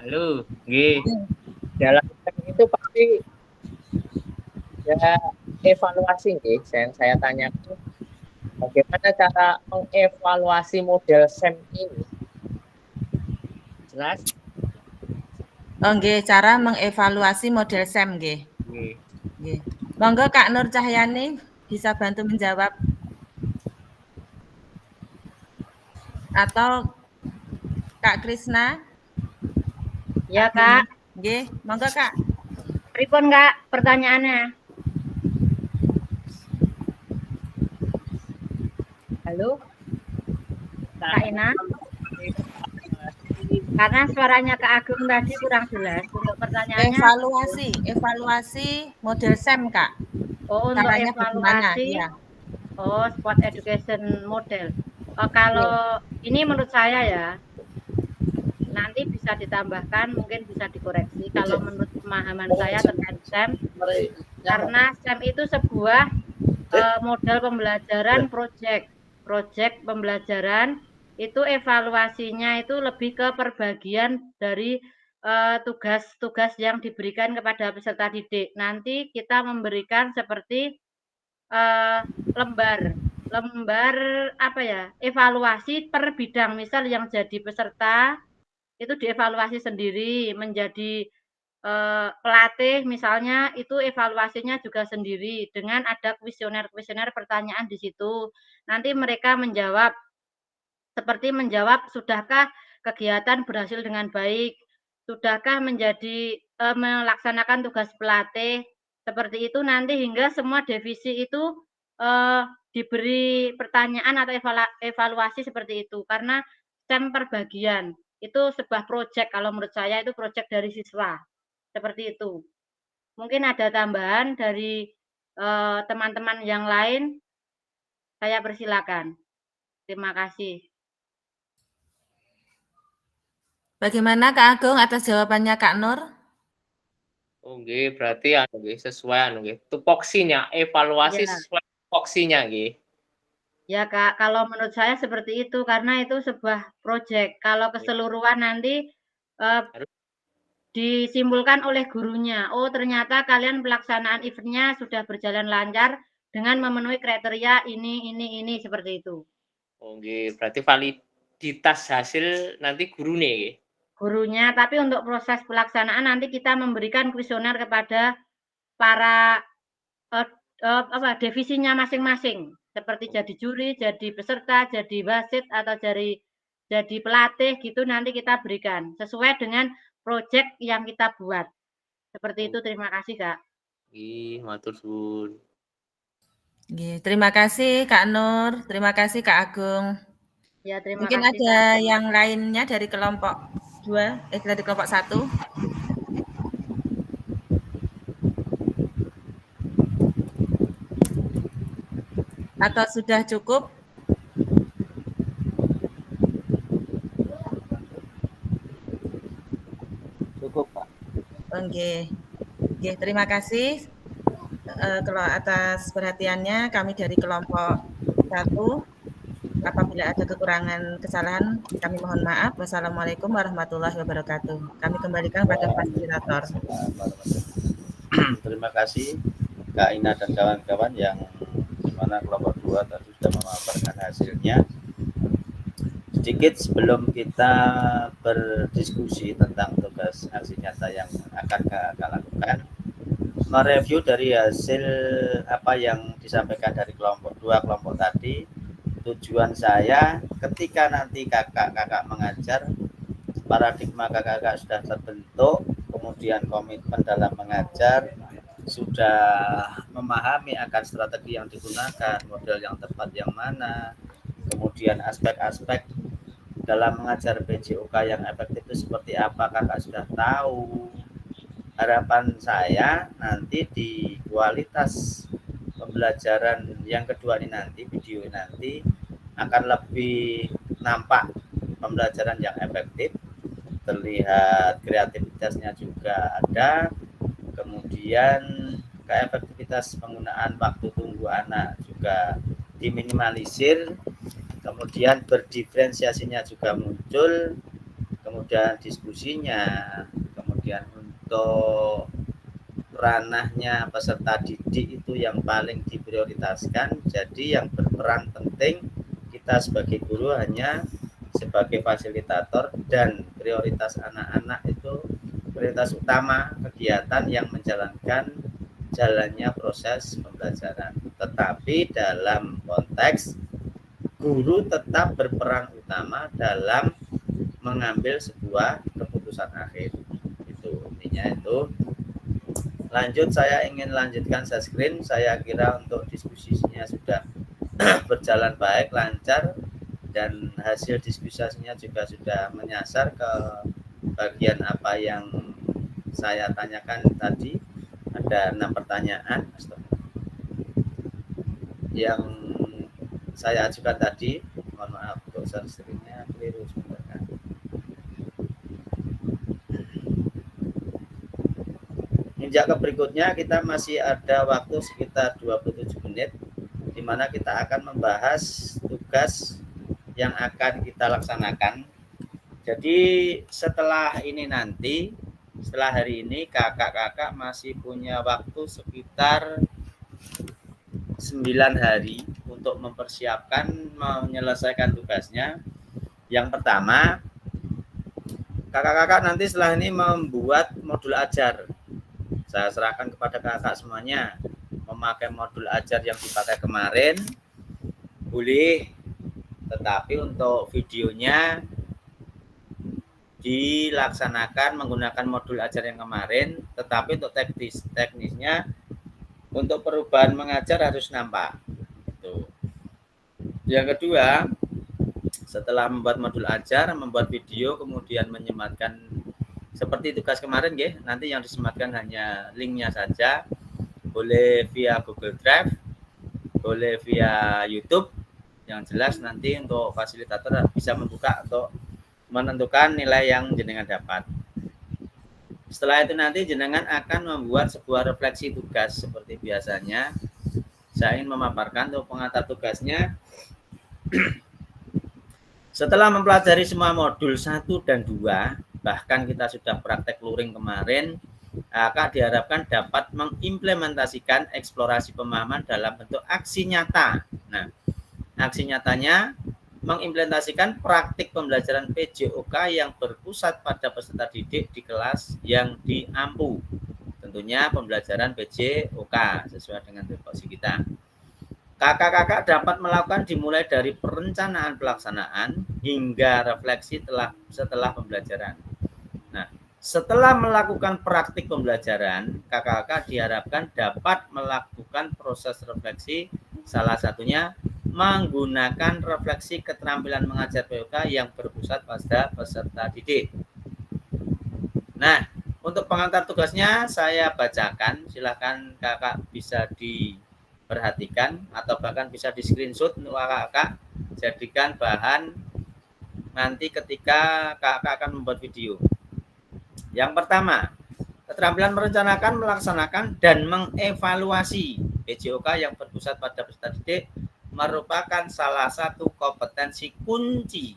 Halo, nggih. Dalam SEM itu pasti ya evaluasi nggih. Saya tanyakan bagaimana cara mengevaluasi model SEM ini? Jelas?
Oh nggih, cara mengevaluasi model SEM nggih. Nggih. Monggo Kak Nur Cahyani bisa bantu menjawab. Atau Kak Krisna?
Ya Kak.
Nggih, monggo Kak.
Pripun Kak pertanyaannya? Halo? Kak Ina? Karena suaranya Kak Agung tadi kurang jelas untuk pertanyaannya.
Evaluasi model SEM Kak.
Oh, untuk
caranya
evaluasi.
Ya.
Oh, sport education model. Kalau ini menurut saya ya, nanti bisa ditambahkan, mungkin bisa dikoreksi kalau menurut pemahaman saya terkait SEM, karena SEM itu sebuah model pembelajaran project pembelajaran itu evaluasinya itu lebih ke perbagian dari tugas-tugas yang diberikan kepada peserta didik. Nanti kita memberikan seperti lembar apa ya, evaluasi per bidang. Misal yang jadi peserta itu dievaluasi sendiri, menjadi pelatih misalnya itu evaluasinya juga sendiri dengan ada kuesioner pertanyaan di situ. Nanti mereka menjawab seperti menjawab, sudahkah kegiatan berhasil dengan baik? Sudahkah menjadi melaksanakan tugas pelatih? Seperti itu nanti hingga semua divisi itu diberi pertanyaan atau evaluasi seperti itu. Karena STEM perbagian itu sebuah proyek, kalau menurut saya itu proyek dari siswa. Seperti itu. Mungkin ada tambahan dari teman-teman yang lain. Saya persilakan. Terima kasih.
Bagaimana Kak Agung atas jawabannya Kak Nur?
Oke, berarti sesuai tupoksinya, evaluasi
Ya.
sesuai tupoksinya nggih.
Ya Kak, kalau menurut saya seperti itu karena itu sebuah proyek. Kalau keseluruhan nanti disimpulkan oleh gurunya. Oh, ternyata kalian pelaksanaan eventnya sudah berjalan lancar dengan memenuhi kriteria ini seperti itu.
Oke, berarti validitas hasil nanti guru nih.
Gurunya, tapi untuk proses pelaksanaan nanti kita memberikan kuesioner kepada para divisinya masing-masing, seperti jadi juri, jadi peserta, jadi wasit atau jadi pelatih gitu nanti kita berikan sesuai dengan proyek yang kita buat. Seperti itu, terima kasih Kak.
Ih, matur suwun.
Terima kasih Kak Nur, terima kasih Kak Agung.
Ya, terima
Mungkin
kasih,
ada
Kak.
yang lainnya dari kelompok 2, dari kelompok 1. Atau sudah cukup?
Cukup, Pak.
Oke, terima kasih atas perhatiannya. Kami dari kelompok 1. Apabila ada kekurangan kesalahan, kami mohon maaf. Wassalamualaikum warahmatullahi wabarakatuh. Kami kembalikan pada fasilitator.
Terima kasih Kak Ina dan kawan-kawan yang dimana kelompok 2 tadi sudah memaparkan hasilnya. Sedikit sebelum kita berdiskusi tentang tugas aksi nyata yang akan Kakak lakukan, mereview dari hasil apa yang disampaikan dari kelompok 2 kelompok tadi. Tujuan saya ketika nanti kakak mengajar, paradigma kakak sudah terbentuk, kemudian komitmen dalam mengajar, sudah memahami akan strategi yang digunakan, model yang tepat yang mana, kemudian aspek-aspek dalam mengajar PJOK yang efektif itu seperti apa kakak sudah tahu. Harapan saya nanti di kualitas pembelajaran yang kedua ini nanti, video nanti akan lebih nampak pembelajaran yang efektif, terlihat kreativitasnya juga ada, kemudian keefektivitas penggunaan waktu tunggu anak juga diminimalisir, kemudian berdiferensiasinya juga muncul, kemudian diskusinya, kemudian untuk ranahnya peserta didik itu yang paling diprioritaskan. Jadi yang berperan penting kita sebagai guru hanya sebagai fasilitator, dan prioritas anak-anak itu prioritas utama kegiatan yang menjalankan jalannya proses pembelajaran. Tetapi dalam konteks guru tetap berperan utama dalam mengambil sebuah keputusan akhir. Itu intinya itu. Lanjut, saya ingin lanjutkan share screen. Saya kira untuk diskusinya sudah berjalan baik, lancar, dan hasil diskusinya juga sudah menyasar ke bagian apa yang saya tanyakan tadi. Ada 6 pertanyaan yang saya ajukan tadi. Mohon maaf untuk share screen-nya keliru sebentar. Injak ke berikutnya, kita masih ada waktu sekitar 27 menit di mana kita akan membahas tugas yang akan kita laksanakan Jadi setelah ini nanti, setelah hari ini kakak-kakak masih punya waktu sekitar 9 hari untuk mempersiapkan menyelesaikan tugasnya. Yang pertama, kakak-kakak nanti setelah ini membuat modul ajar. Saya serahkan kepada kakak semuanya. Memakai modul ajar yang dipakai kemarin boleh, tetapi untuk videonya dilaksanakan menggunakan modul ajar yang kemarin, tetapi untuk teknisnya untuk perubahan mengajar harus nampak. Yang kedua, setelah membuat modul ajar, membuat video, kemudian menyematkan seperti tugas kemarin, nanti yang disematkan hanya linknya saja. Boleh via Google Drive, boleh via YouTube. Yang jelas nanti untuk fasilitator bisa membuka untuk menentukan nilai yang jenengan dapat. Setelah itu nanti jenengan akan membuat sebuah refleksi tugas seperti biasanya. Saya ingin memaparkan untuk pengantar tugasnya. Setelah mempelajari semua modul 1 dan 2, bahkan kita sudah praktek luring kemarin, kakak diharapkan dapat mengimplementasikan eksplorasi pemahaman dalam bentuk aksi nyata. Nah, aksi nyatanya mengimplementasikan praktik pembelajaran PJOK yang berpusat pada peserta didik di kelas yang diampu. Tentunya pembelajaran PJOK sesuai dengan tupoksi kita. Kakak-kakak dapat melakukan dimulai dari perencanaan pelaksanaan hingga refleksi setelah pembelajaran. Nah, setelah melakukan praktik pembelajaran, kakak-kakak diharapkan dapat melakukan proses refleksi, salah satunya menggunakan refleksi keterampilan mengajar PJOK yang berpusat pada peserta didik. Nah, untuk pengantar tugasnya saya bacakan, silakan kakak bisa diperhatikan atau bahkan bisa di screenshot untuk kakak jadikan bahan nanti ketika kakak akan membuat video. Yang pertama, keterampilan merencanakan, melaksanakan, dan mengevaluasi PJOK yang berpusat pada peserta didik merupakan salah satu kompetensi kunci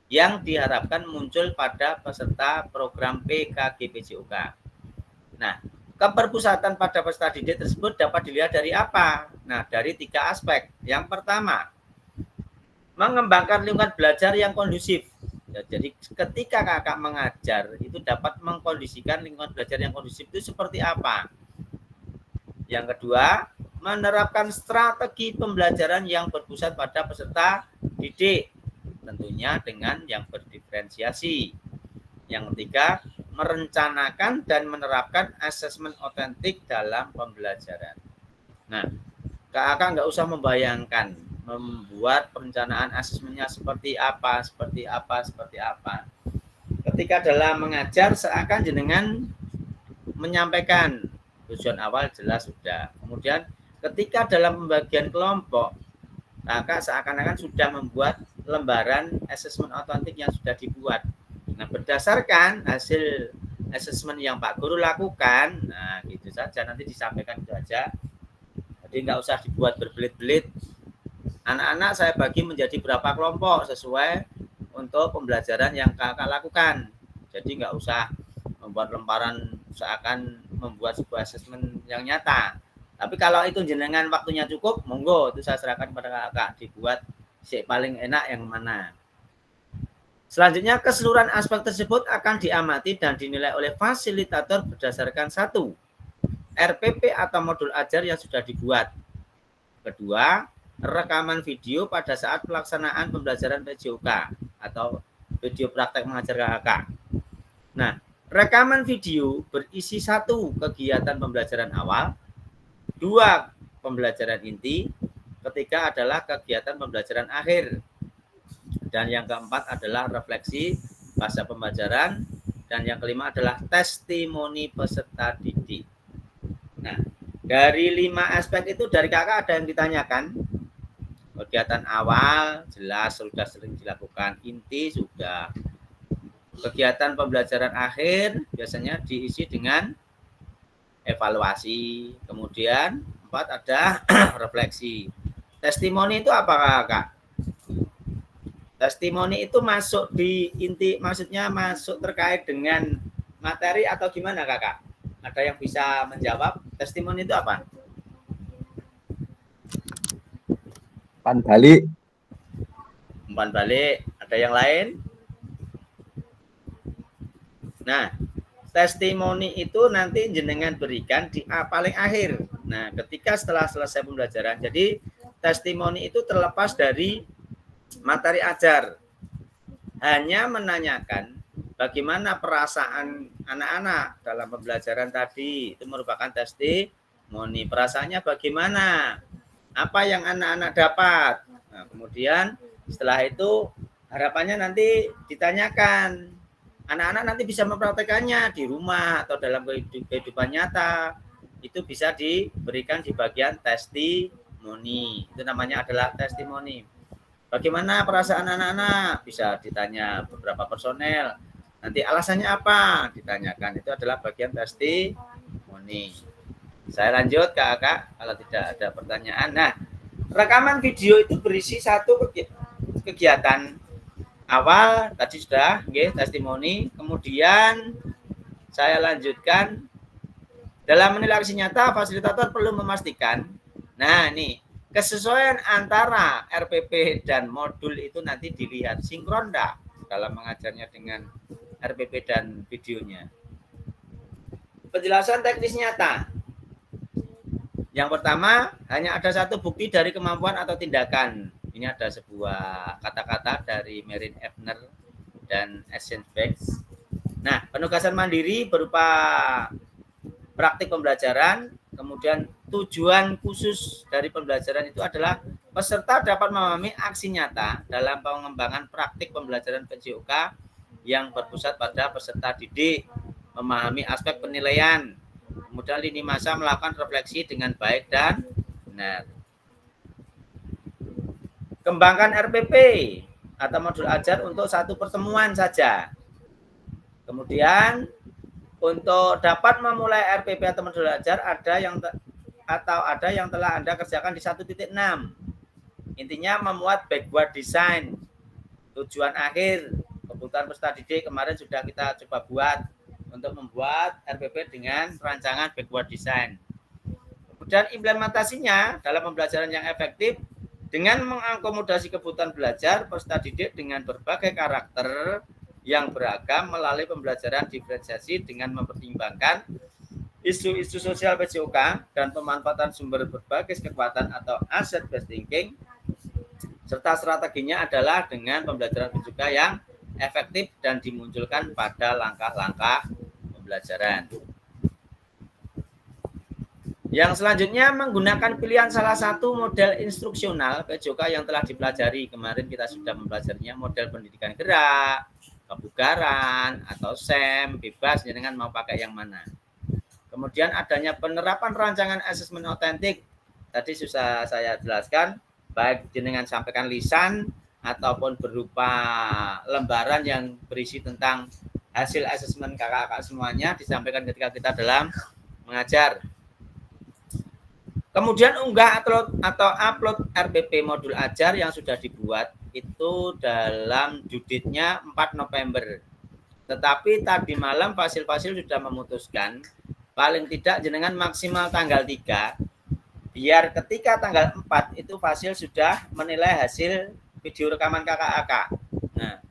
yang diharapkan muncul pada peserta program PKG PJOK. Nah, keberpusatan pada peserta didik tersebut dapat dilihat dari apa? Nah, dari 3 aspek. Yang pertama, mengembangkan lingkungan belajar yang kondusif. Jadi ketika kakak mengajar itu dapat mengkondisikan lingkungan belajar yang kondusif itu seperti apa. Yang kedua, menerapkan strategi pembelajaran yang berpusat pada peserta didik, tentunya dengan yang berdiferensiasi. Yang ketiga, merencanakan dan menerapkan asesmen otentik dalam pembelajaran. Nah, kakak nggak usah membayangkan membuat perencanaan asesmennya seperti apa. Ketika dalam mengajar seakan jenengan menyampaikan tujuan awal jelas sudah. Kemudian ketika dalam pembagian kelompok, kakak seakan-akan sudah membuat lembaran asesmen otentik yang sudah dibuat. Nah, berdasarkan hasil asesmen yang Pak Guru lakukan, nah gitu saja nanti disampaikan itu aja. Jadi nggak usah dibuat berbelit-belit. Anak-anak saya bagi menjadi berapa kelompok sesuai untuk pembelajaran yang kakak lakukan. Jadi nggak usah membuat lembaran seakan membuat sebuah asesmen yang nyata. Tapi kalau itu jenengan waktunya cukup, monggo itu saya serahkan kepada kakak dibuat paling enak yang mana. Selanjutnya, keseluruhan aspek tersebut akan diamati dan dinilai oleh fasilitator berdasarkan 1. RPP atau modul ajar yang sudah dibuat. Kedua, rekaman video pada saat pelaksanaan pembelajaran PJOK atau video praktek mengajar kakak. Nah, rekaman video berisi 1 kegiatan pembelajaran awal, 2 pembelajaran inti, ketiga adalah kegiatan pembelajaran akhir, dan yang keempat adalah refleksi pasca pembelajaran, dan yang kelima adalah testimoni peserta didik. Nah, dari 5 aspek itu dari kakak ada yang ditanyakan? Kegiatan awal jelas sudah sering dilakukan, inti sudah. Kegiatan pembelajaran akhir biasanya diisi dengan evaluasi. Kemudian 4 ada refleksi. Testimoni itu apa kakak? testimoni itu masuk di inti, maksudnya masuk terkait dengan materi atau gimana kakak? Ada yang bisa menjawab? Testimoni itu apa?
Umpan balik.
Umpan balik. Ada yang lain? Nah, testimoni itu nanti jenengan berikan di paling akhir. Nah, ketika setelah selesai pembelajaran. Jadi testimoni itu terlepas dari materi ajar. Hanya menanyakan bagaimana perasaan anak-anak dalam pembelajaran tadi. Itu merupakan testimoni. Perasaannya bagaimana? Apa yang anak-anak dapat? Nah, kemudian setelah itu harapannya nanti ditanyakan. Anak-anak nanti bisa mempraktekannya di rumah atau dalam kehidupan nyata. Itu bisa diberikan di bagian testimoni. Itu namanya adalah testimoni. Bagaimana perasaan anak-anak? Bisa ditanya beberapa personel. Nanti alasannya apa? Ditanyakan. Itu adalah bagian testimoni. Saya lanjut kakak kalau tidak ada pertanyaan. Nah, rekaman video itu berisi satu kegiatan awal tadi sudah, testimoni. Kemudian saya lanjutkan dalam menilai aksi nyata, fasilitator perlu memastikan. Nah, ini kesesuaian antara RPP dan modul itu nanti dilihat sinkron enggak dalam mengajarnya dengan RPP dan videonya. Penjelasan teknis nyata. Yang pertama, hanya ada satu bukti dari kemampuan atau tindakan. Ini ada sebuah kata-kata dari Merin Ebner dan Eisenbeck. Nah, penugasan mandiri berupa praktik pembelajaran, kemudian tujuan khusus dari pembelajaran itu adalah peserta dapat memahami aksi nyata dalam pengembangan praktik pembelajaran PJOK yang berpusat pada peserta didik, memahami aspek penilaian, kemudian lini masa melakukan refleksi dengan baik dan benar. Kembangkan RPP atau modul ajar untuk satu pertemuan saja. Kemudian untuk dapat memulai RPP atau modul ajar ada yang telah Anda kerjakan di 1.6. Intinya memuat backward design. Tujuan akhir kebutuhan peserta didik kemarin sudah kita coba buat untuk membuat RPP dengan rancangan backward design. Kemudian implementasinya dalam pembelajaran yang efektif dengan mengakomodasi kebutuhan belajar peserta didik dengan berbagai karakter yang beragam melalui pembelajaran diferensiasi dengan mempertimbangkan isu-isu sosial PJOK dan pemanfaatan sumber berbagai kekuatan atau asset based thinking, serta strateginya adalah dengan pembelajaran PJOK yang efektif dan dimunculkan pada langkah-langkah pembelajaran. Yang selanjutnya menggunakan pilihan salah satu model instruksional PJOK yang telah dipelajari. Kemarin kita sudah mempelajarinya model pendidikan gerak, kebugaran, atau SEM, bebas dengan mau pakai yang mana. Kemudian adanya penerapan rancangan asesmen otentik. Tadi sudah saya jelaskan, baik dengan sampaikan lisan ataupun berupa lembaran yang berisi tentang hasil asesmen kakak-kakak semuanya disampaikan ketika kita dalam mengajar. Kemudian unggah atau upload RPP modul ajar yang sudah dibuat itu dalam due date-nya 4 November. Tetapi tadi malam Fasil sudah memutuskan paling tidak jenengan maksimal tanggal 3 biar ketika tanggal 4 itu Fasil sudah menilai hasil video rekaman kakak-kakak. Nah,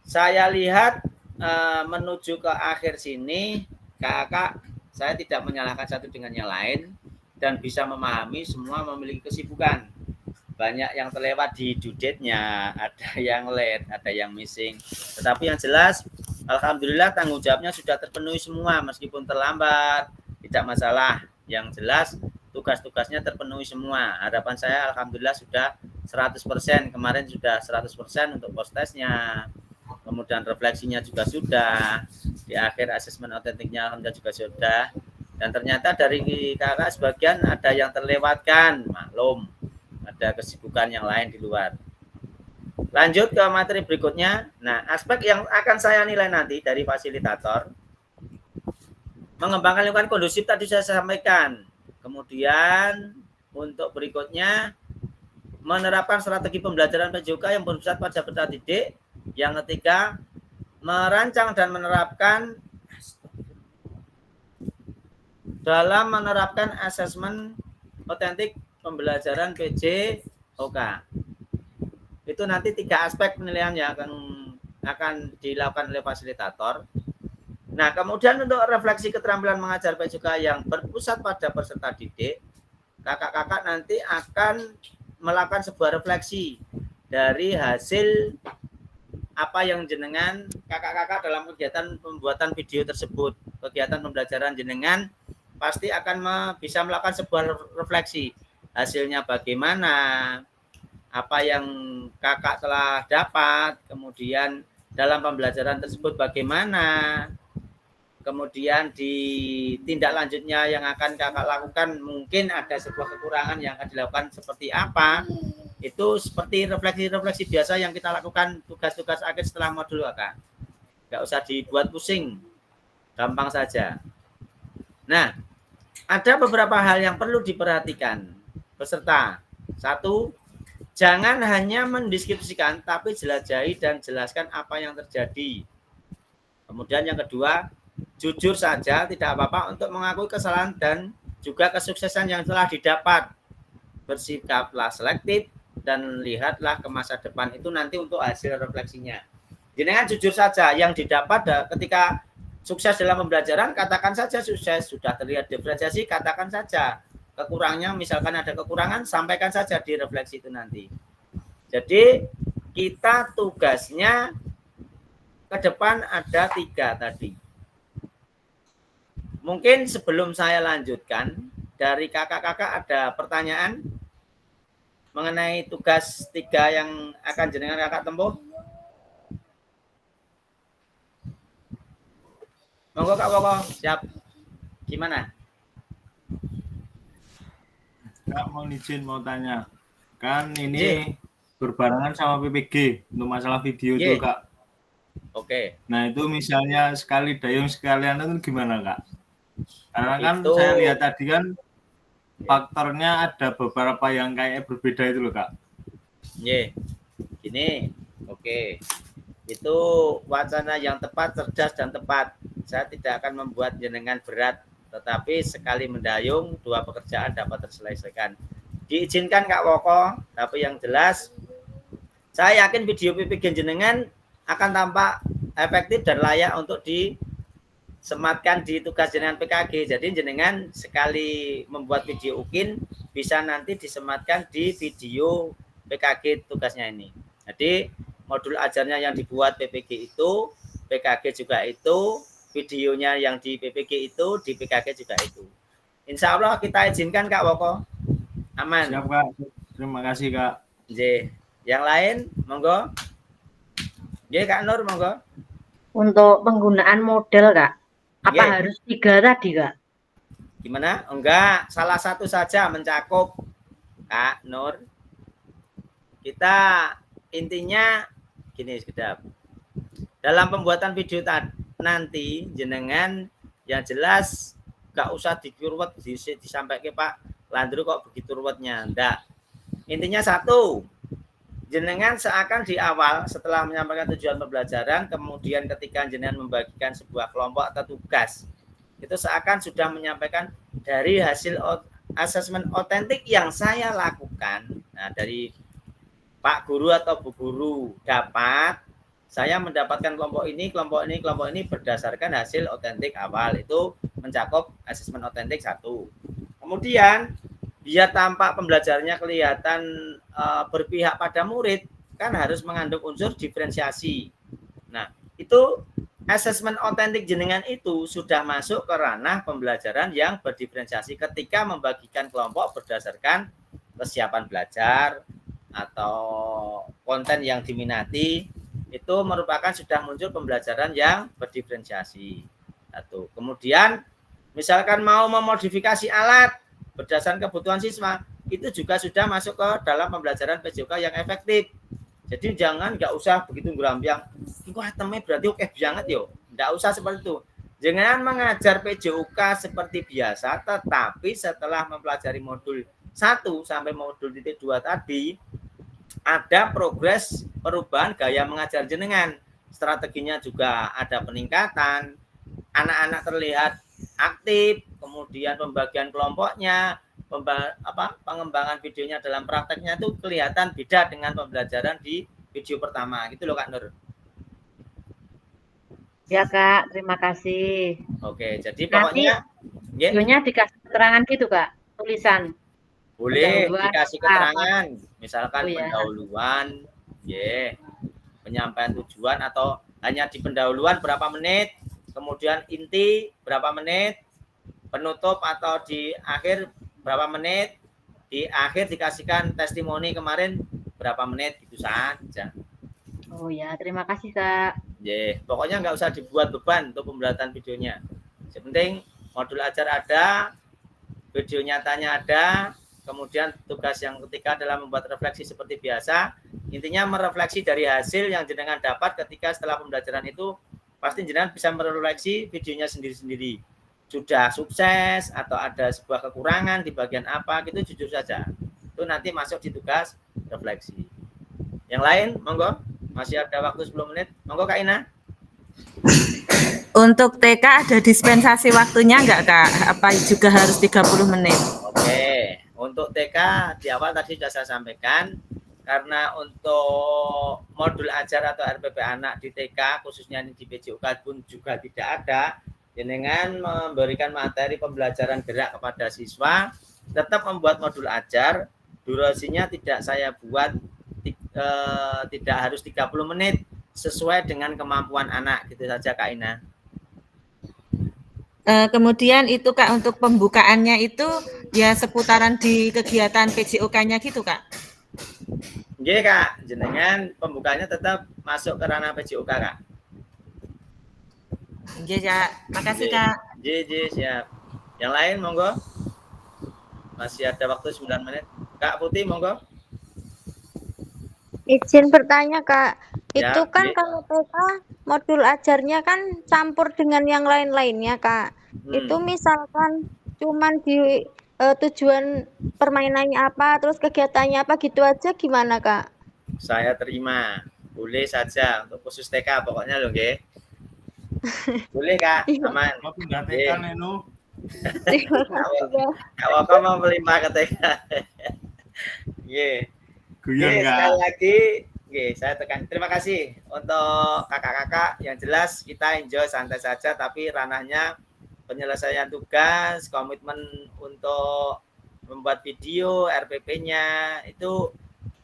saya lihat menuju ke akhir sini kakak saya tidak menyalahkan satu dengan yang lain dan bisa memahami semua memiliki kesibukan. Banyak yang terlewat di due date-nya, ada yang late, ada yang missing. Tetapi yang jelas, alhamdulillah tanggung jawabnya sudah terpenuhi semua meskipun terlambat, tidak masalah. Yang jelas tugas-tugasnya terpenuhi semua. Harapan saya alhamdulillah sudah 100%. Kemarin sudah 100% untuk post testnya. Kemudian refleksinya juga sudah. Di akhir asesmen otentiknya alhamdulillah juga sudah. Dan ternyata dari kakak sebagian ada yang terlewatkan, maklum. Ada kesibukan yang lain di luar. Lanjut ke materi berikutnya. Nah, aspek yang akan saya nilai nanti dari fasilitator, mengembangkan lingkungan kondusif tadi saya sampaikan. Kemudian untuk berikutnya menerapkan strategi pembelajaran PJOK yang berpusat pada peserta didik. Yang ketiga, merancang dan menerapkan dalam menerapkan asesmen otentik pembelajaran PJOK. Itu nanti 3 aspek penilaian yang akan dilakukan oleh fasilitator. Nah, kemudian untuk refleksi keterampilan mengajar PJOK yang berpusat pada peserta didik, kakak-kakak nanti akan melakukan sebuah refleksi dari hasil apa yang jenengan kakak-kakak dalam kegiatan pembuatan video tersebut. Kegiatan pembelajaran jenengan pasti akan bisa melakukan sebuah refleksi. Hasilnya bagaimana, apa yang kakak telah dapat, kemudian dalam pembelajaran tersebut bagaimana, kemudian di tindak lanjutnya yang akan kakak lakukan mungkin ada sebuah kekurangan yang akan dilakukan seperti apa. Itu seperti refleksi-refleksi biasa yang kita lakukan tugas-tugas akhir setelah modul kakak. Nggak usah dibuat pusing, gampang saja. Nah, ada beberapa hal yang perlu diperhatikan peserta. 1, jangan hanya mendeskripsikan, tapi jelajahi dan jelaskan apa yang terjadi. Kemudian yang kedua, jujur saja, tidak apa-apa untuk mengakui kesalahan dan juga kesuksesan yang telah didapat. Bersikaplah selektif dan lihatlah ke masa depan. Itu nanti untuk hasil refleksinya. Jenengan jujur saja, yang didapat ketika sukses dalam pembelajaran, katakan saja sukses. Sudah terlihat diferensiasi, katakan saja. Kekurangannya, misalkan ada kekurangan, sampaikan saja di refleksi itu nanti. Jadi kita tugasnya ke depan ada 3 tadi. Mungkin sebelum saya lanjutkan, dari kakak-kakak ada pertanyaan mengenai tugas 3 yang akan jenengan kakak tempuh? Monggo Kak Woko, siap. Gimana?
Kak mau izin mau tanya. Kan ini berbarengan sama PPG untuk masalah video itu Kak.
Oke.
Nah itu misalnya sekali dayung sekalian itu gimana Kak? Karena kan
Itu
saya lihat tadi kan faktornya ada beberapa yang kayak berbeda itu loh Kak.
Gini, oke. Itu wacana yang tepat, cerdas dan tepat. Saya tidak akan membuat jenengan berat, tetapi sekali mendayung 2 pekerjaan dapat terselesaikan. Diizinkan Kak Woko, tapi yang jelas saya yakin video PPG jenengan akan tampak efektif dan layak untuk disematkan di tugas jenengan PKG. Jadi jenengan sekali membuat video UKIN bisa nanti disematkan di video PKG tugasnya ini. Jadi modul ajarnya yang dibuat PPG itu, PKG juga itu, videonya yang di PPG itu, di PKG juga itu. Insya Allah kita izinkan Kak Woko. Aman.
Siap Kak. Terima kasih Kak.
Yang lain, monggo. Kak Nur, monggo.
Untuk penggunaan model Kak, apa harus 3 tadi Kak?
Gimana? Enggak, salah satu saja mencakup Kak Nur. Kita intinya gini sekedap. Dalam pembuatan video nanti jenengan yang jelas gak usah diruwet disampaikan Pak Landru kok begitu ruwetnya. Enggak. Intinya 1, jenengan seakan di awal setelah menyampaikan tujuan pembelajaran, kemudian ketika jenengan membagikan sebuah kelompok atau tugas, itu seakan sudah menyampaikan dari hasil asesmen otentik yang saya lakukan. Nah, dari Pak Guru atau Bu Guru dapat, saya mendapatkan kelompok ini berdasarkan hasil otentik awal. Itu mencakup asesmen otentik 1. Kemudian biar tampak pembelajarannya kelihatan berpihak pada murid, kan harus mengandung unsur diferensiasi. Nah, itu asesmen otentik jenengan itu sudah masuk ke ranah pembelajaran yang berdiferensiasi ketika membagikan kelompok berdasarkan kesiapan belajar atau konten yang diminati. Itu merupakan sudah muncul pembelajaran yang berdiferensiasi. 1. Kemudian misalkan mau memodifikasi alat berdasarkan kebutuhan siswa, itu juga sudah masuk ke dalam pembelajaran PJOK yang efektif. Jadi jangan nggak usah begitu gerambiang. Wah, temanya berarti oke banget yo. Nggak usah seperti itu. Jangan mengajar PJOK seperti biasa, tetapi setelah mempelajari modul 1 sampai modul 2 tadi, ada progres perubahan gaya mengajar jenengan. Strateginya juga ada peningkatan, anak-anak terlihat aktif, kemudian pembagian kelompoknya, pengembangan videonya dalam prakteknya itu kelihatan beda dengan pembelajaran di video pertama. Gitu loh Kak Nur.
Ya Kak, terima kasih.
Oke, jadi
Nanti
pokoknya
videonya dikasih keterangan gitu Kak, tulisan.
boleh
Pendahuluan
dikasih
apa?
keterangan, misalkan
Oh, ya.
pendahuluan, penyampaian tujuan, atau hanya di pendahuluan berapa menit, kemudian inti berapa menit, penutup atau di akhir berapa menit, di akhir dikasihkan testimoni kemarin berapa menit, gitu saja.
Oh ya, terima kasih Kak.
Pokoknya nggak usah dibuat beban untuk pembuatan videonya. Yang penting modul ajar ada, video nyatanya ada, kemudian tugas yang ketiga adalah membuat refleksi seperti biasa. Intinya merefleksi dari hasil yang jenengan dapat ketika setelah pembelajaran itu, pasti jenengan bisa merefleksi videonya sendiri-sendiri. Sudah sukses atau ada sebuah kekurangan di bagian apa, gitu jujur saja. Itu nanti masuk di tugas refleksi. Yang lain, monggo. Masih ada waktu 10 menit. Monggo Kak Ina.
Untuk TK ada dispensasi waktunya enggak Kak? Apa juga harus 30 menit?
Oke, untuk TK di awal tadi sudah saya sampaikan, karena untuk modul ajar atau RPP anak di TK, khususnya di PJUK pun juga tidak ada, dengan memberikan materi pembelajaran gerak kepada siswa, tetap membuat modul ajar, durasinya tidak saya buat tidak harus 30 menit, sesuai dengan kemampuan anak, gitu saja Kak Ina.
Kemudian itu Kak, untuk pembukaannya itu ya seputaran di kegiatan PJOK-nya gitu Kak?
Oke Kak, jenengan pembukanya tetap masuk ke ranah PJOK Kak.
Oke Kak, makasih Kak.
Siap. Yang lain monggo. Masih ada waktu 9 menit. Kak Putih monggo.
Izin bertanya Kak,
Ya,
itu kan
Ji.
kalau TK modul ajarnya kan campur dengan yang lain-lainnya Kak. Itu misalkan cuman di tujuan permainannya apa, terus kegiatannya apa gitu aja gimana Kak?
Saya terima. Boleh saja untuk khusus TK pokoknya loh nggih. Boleh Kak, aman.
Mau pindah TK Nenu.
Kalau kau mau melimpah ke TK. Nggih.
Guyon Kak.
Sekali lagi, saya tekan. Terima kasih untuk kakak-kakak. Yang jelas kita enjoy santai saja, tapi ranahnya penyelesaian tugas, komitmen untuk membuat video, RPP-nya itu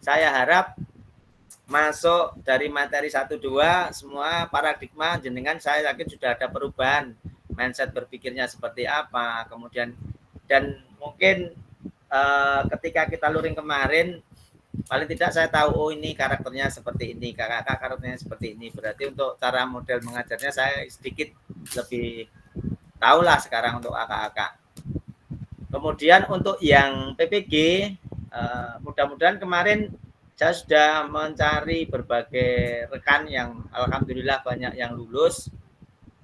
saya harap masuk dari materi 1-2 semua paradigma jenengan, saya yakin sudah ada perubahan mindset berpikirnya seperti apa, kemudian dan mungkin ketika kita luring kemarin paling tidak saya tahu, oh ini karakternya seperti ini, kakak karakternya seperti ini, berarti untuk cara model mengajarnya saya sedikit lebih tahulah sekarang untuk kakak-kakak. Kemudian untuk yang PPG, mudah-mudahan kemarin saya sudah mencari berbagai rekan yang alhamdulillah banyak yang lulus.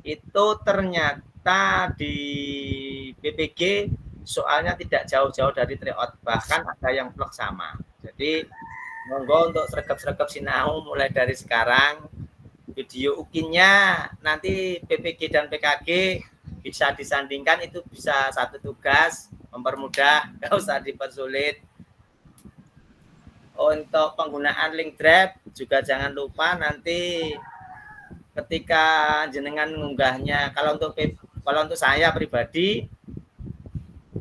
Itu ternyata di PPG soalnya tidak jauh-jauh dari tryout, bahkan ada yang vlog sama. Jadi monggo untuk sregep-sregep sinau mulai dari sekarang. Video ukinnya nanti PPG dan PKG bisa disandingkan, itu bisa satu tugas, mempermudah, nggak usah dipersulit. Untuk penggunaan link drive juga jangan lupa nanti ketika jenengan mengunggahnya, kalau untuk saya pribadi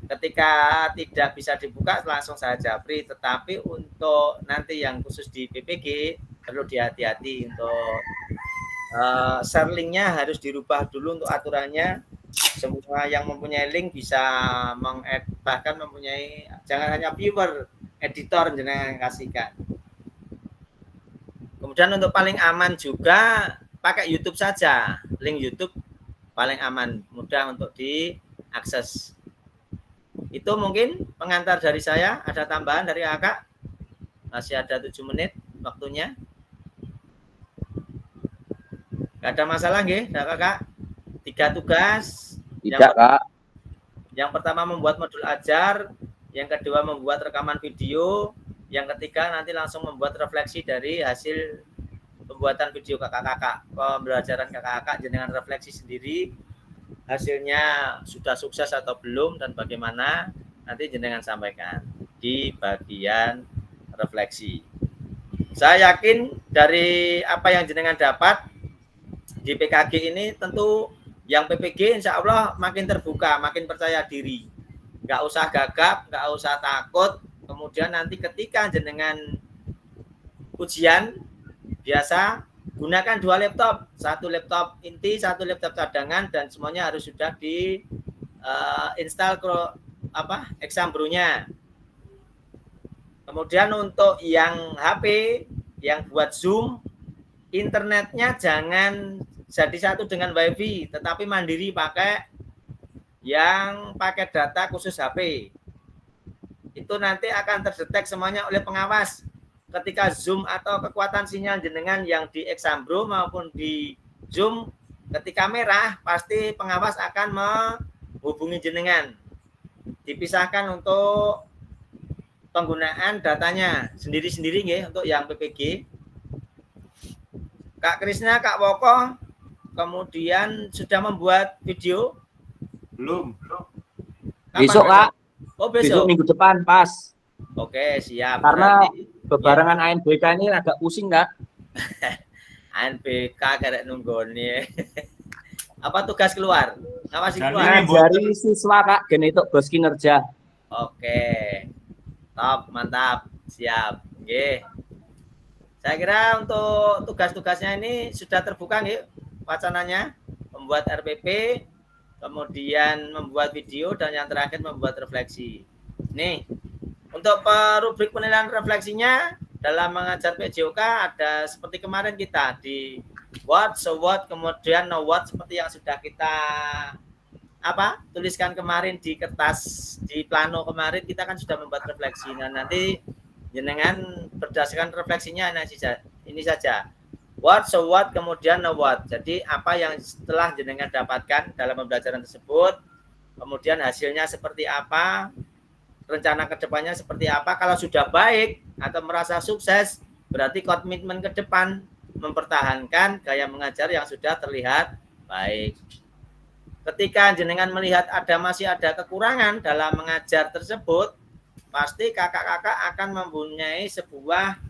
ketika tidak bisa dibuka langsung saya japri, tetapi untuk nanti yang khusus di PPG perlu dihati-hati untuk share linknya harus dirubah dulu untuk aturannya. Semua yang mempunyai link bisa meng-add, bahkan mempunyai, jangan hanya viewer, editor jenengan kasihkan. Kemudian untuk paling aman juga pakai YouTube saja, link YouTube paling aman, mudah untuk diakses. Itu mungkin pengantar dari saya. Ada tambahan dari kakak? Masih ada 7 menit waktunya. Gak ada masalah nggih, kakak? 3 tugas.
Tidak Kak.
Yang pertama membuat modul ajar, yang kedua membuat rekaman video, yang ketiga nanti langsung membuat refleksi dari hasil pembuatan video kakak-kakak, pembelajaran kakak-kakak jenengan refleksi sendiri hasilnya sudah sukses atau belum dan bagaimana nanti jenengan sampaikan di bagian refleksi. Saya yakin dari apa yang jenengan dapat di PKG ini tentu yang PPG insya Allah makin terbuka, makin percaya diri. Nggak usah gagap, nggak usah takut. Kemudian nanti ketika jenengan ujian, biasa gunakan 2 laptop. 1 laptop inti, 1 laptop cadangan, dan semuanya harus sudah di install Exambro-nya. Kemudian untuk yang HP, yang buat Zoom, internetnya jangan jadi satu dengan WiFi, tetapi mandiri pakai yang pakai data khusus HP. Itu nanti akan terdetek semuanya oleh pengawas. Ketika Zoom atau kekuatan sinyal jenengan yang di Exambro maupun di Zoom, ketika merah, pasti pengawas akan menghubungi jenengan. Dipisahkan untuk penggunaan datanya sendiri-sendiri ya, untuk yang PPG. Kak Krisna, Kak Woko, kemudian sudah membuat video?
Belum.
Besok, Kak.
Oh, besok
minggu depan pas.
Oke, siap.
Karena
berarti
bebarengan ANBK ini agak pusing, Kak.
ANBK karek nunggoni. Apa tugas keluar? Ngawasi keluar.
Ngajari siswa, Kak, genetik bos kinerja.
Oke. Top, mantap. Siap. Oke. Saya kira untuk tugas-tugasnya ini sudah terbuka nih wacananya, membuat RPP, kemudian membuat video, dan yang terakhir membuat refleksi. Nih, untuk rubrik penilaian refleksinya dalam mengajar PJOK ada seperti kemarin kita di what, so what, kemudian no what, seperti yang sudah kita tuliskan kemarin di kertas, di plano kemarin kita kan sudah membuat refleksi. Nah, nanti jenengan berdasarkan refleksinya ini saja. What, so what, kemudian no what. Jadi apa yang setelah jenengan dapatkan dalam pembelajaran tersebut, kemudian hasilnya seperti apa, rencana kedepannya seperti apa. Kalau sudah baik atau merasa sukses, berarti komitmen ke depan mempertahankan gaya mengajar yang sudah terlihat baik. Ketika jenengan melihat masih ada kekurangan dalam mengajar tersebut, pasti kakak-kakak akan mempunyai sebuah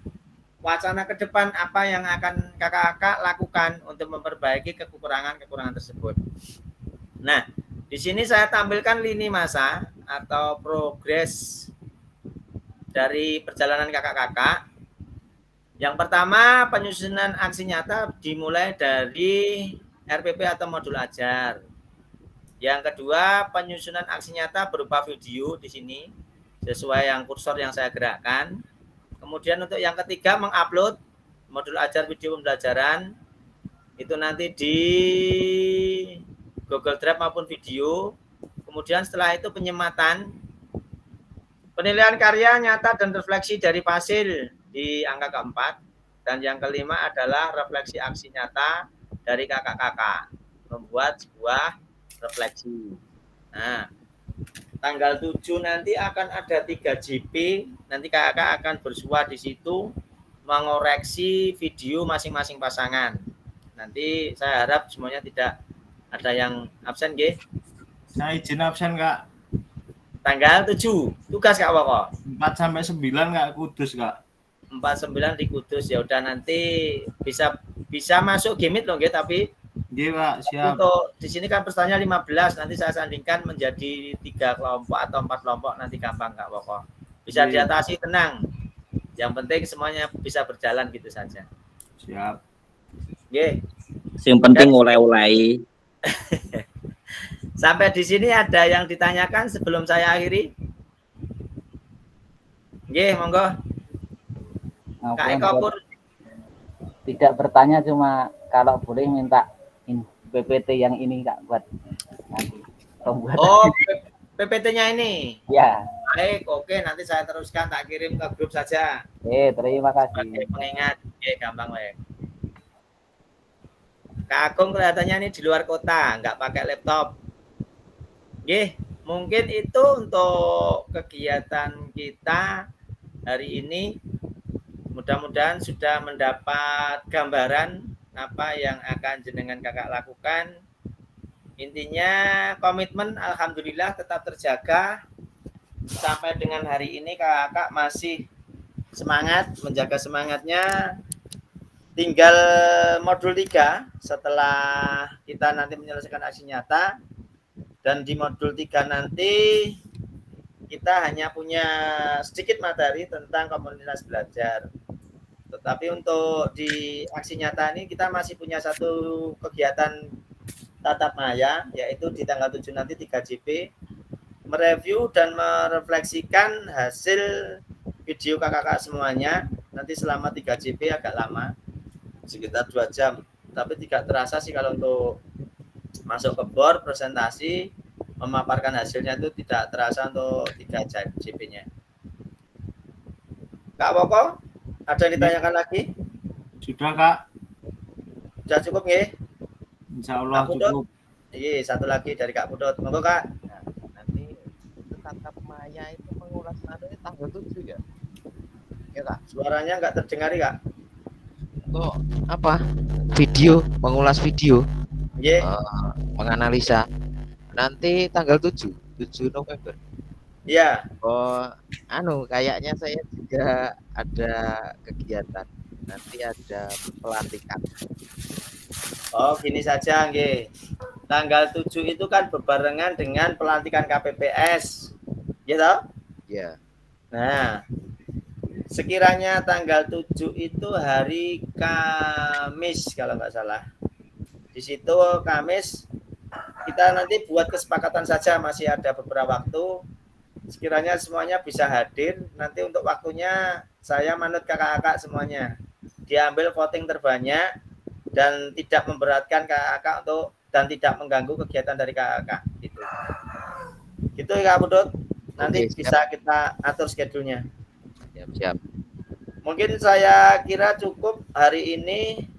wacana ke depan apa yang akan kakak-kakak lakukan untuk memperbaiki kekurangan-kekurangan tersebut. Nah, di sini saya tampilkan lini masa atau progres dari perjalanan kakak-kakak. Yang pertama, penyusunan aksi nyata dimulai dari RPP atau modul ajar. Yang kedua, penyusunan aksi nyata berupa video di sini sesuai yang kursor yang saya gerakkan. Kemudian untuk yang ketiga, mengupload modul ajar video pembelajaran itu nanti di Google Drive maupun video. Kemudian setelah itu penyematan, penilaian karya nyata dan refleksi dari hasil di angka keempat. Dan yang kelima adalah refleksi aksi nyata dari kakak-kakak, membuat sebuah refleksi. Nah, tanggal 7 nanti akan ada 3 JP, nanti kakak akan bersua di situ mengoreksi video masing-masing pasangan. Nanti saya harap semuanya tidak ada yang absen, nggih.
Saya izin absen, Kak.
Tanggal 7, tugas Kak Woko.
4 sampai 9 Kak Kudus, Kak.
4-9 di Kudus. Ya udah, nanti bisa masuk Gimit loh, nggih, tapi
nggih, Pak, siap.
Untuk di sini kan pesertanya 15, nanti saya sandingkan menjadi 3 kelompok atau 4 kelompok, nanti gampang Kak Woko. Bisa diatasi, tenang. Yang penting semuanya bisa berjalan gitu saja.
Siap.
Nggih.
Yang penting oleh-oleh.
Sampai di sini ada yang ditanyakan sebelum saya akhiri? Nggih, monggo. Kak Eko Pur.
Tidak bertanya, cuma kalau boleh minta PPT yang ini Kak buat nanti pembuatan.
Oh, PPT-nya ini?
Ya.
Baik, oke, nanti saya teruskan, tak kirim ke grup saja.
Terima kasih.
Sebagai pengingat, gampang baik. Kak Agung kelihatannya ini di luar kota, nggak pakai laptop. Mungkin itu untuk kegiatan kita hari ini mudah-mudahan sudah mendapat gambaran apa yang akan jenengan kakak lakukan. Intinya komitmen alhamdulillah tetap terjaga. Sampai dengan hari ini kakak masih semangat, menjaga semangatnya. Tinggal modul 3 setelah kita nanti menyelesaikan aksi nyata. Dan di modul 3 nanti kita hanya punya sedikit materi tentang komunitas belajar. Tetapi untuk di aksi nyata ini kita masih punya satu kegiatan tatap maya, yaitu di tanggal 7 nanti 3 JP, mereview dan merefleksikan hasil video kakak-kakak semuanya. Nanti selama 3 JP agak lama, sekitar 2 jam. Tapi tidak terasa sih kalau untuk masuk ke board, presentasi, memaparkan hasilnya itu tidak terasa untuk 3 JP-nya. Kak Woko, ada yang ditanyakan lagi?
Sudah, Kak.
Sudah cukup nggih?
Insya Allah cukup.
Iya, satu lagi dari Kak Pudut. Monggo, Kak.
Nah, nanti tatap maya itu mengulas nanti tanggal 7 ya? Ya, Kak.
Suaranya nggak terdengar, Kak.
Untuk apa? Video, mengulas video.
Iya.
Menganalisa. Nanti tanggal 7 November.
Iya.
Oh, kayaknya saya juga ada kegiatan. Nanti ada pelantikan.
Oh, gini saja, nggih. Tanggal 7 itu kan berbarengan dengan pelantikan KPPS. Ya toh?
Ya.
Nah, sekiranya tanggal 7 itu hari Kamis kalau nggak salah. Di situ Kamis kita nanti buat kesepakatan saja, masih ada beberapa waktu. Sekiranya semuanya bisa hadir, nanti untuk waktunya saya manut kakak-kakak semuanya. Diambil voting terbanyak dan tidak memberatkan kakak-kakak untuk dan tidak mengganggu kegiatan dari kakak-kakak gitu. Gitu ya Kak Pudut. Nanti
Oke,
bisa kita atur schedule-nya.
Siap.
Mungkin saya kira cukup hari ini.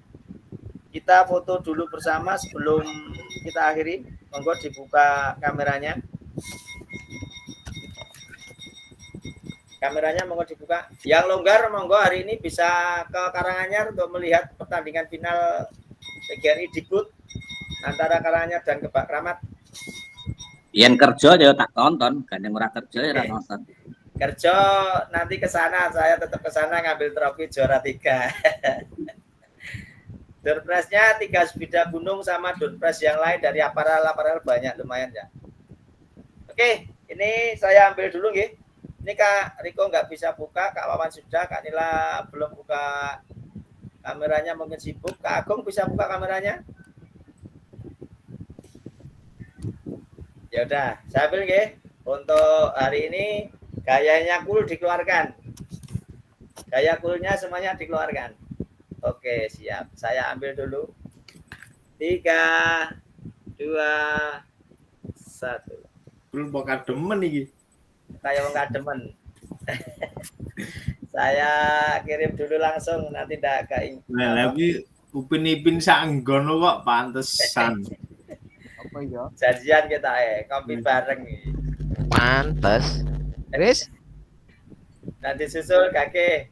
Kita foto dulu bersama sebelum kita akhiri. Monggo dibuka kameranya. Kameranya monggo dibuka. Yang longgar monggo hari ini bisa ke Karanganyar untuk melihat pertandingan final PGRI Dikbud antara Karanganyar dan Kebak Kramat.
Yen kerja ya tak tonton, gandeng ora kerja ya tak nonton.
Kerja nanti ke sana, saya tetap ke sana ngambil trofi juara 3. Doorpress-nya 3 sepeda gunung sama doorpress yang lain dari aparel banyak lumayan ya. Oke, ini saya ambil dulu nggih. Ini Kak Riko nggak bisa buka, Kak Wawan sudah, Kak Nila belum buka kameranya, mungkin sibuk. Kak Agung bisa buka kameranya? Ya udah, saya ambil nggih. Untuk hari ini gayanya cool dikeluarkan. Gaya coolnya semuanya dikeluarkan. Oke, siap. Saya ambil dulu. 3, 2, 1.
Belum bakal demen iki.
Kayak nggak demen. Saya kirim dulu langsung, nanti ndak kayak.
Nah, tapi upin-ipin sanggono kok pantesan.
Apa ya?
Janjian kita kopi bareng.
Pantes. Wis.
Nanti susul kakek.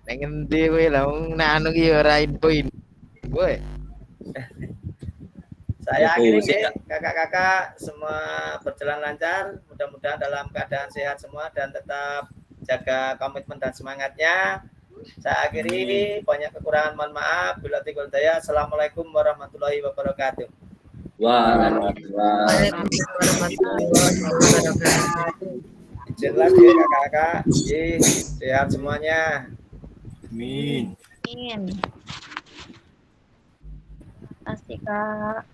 Pengen ndi kowe lha anu ki ora info-in. Kowe.
Saya akhiri kakak-kakak semua berjalan lancar, mudah-mudahan dalam keadaan sehat semua dan tetap jaga komitmen dan semangatnya. Saya akhiri, banyak kekurangan mohon maaf. Bila tikul daya, assalamualaikum warahmatullahi wabarakatuh.
Waalaikumsalam warahmatullahi wabarakatuh.
Izin lagi kakak-kakak, sehat semuanya.
Amin.
Pasti Kak.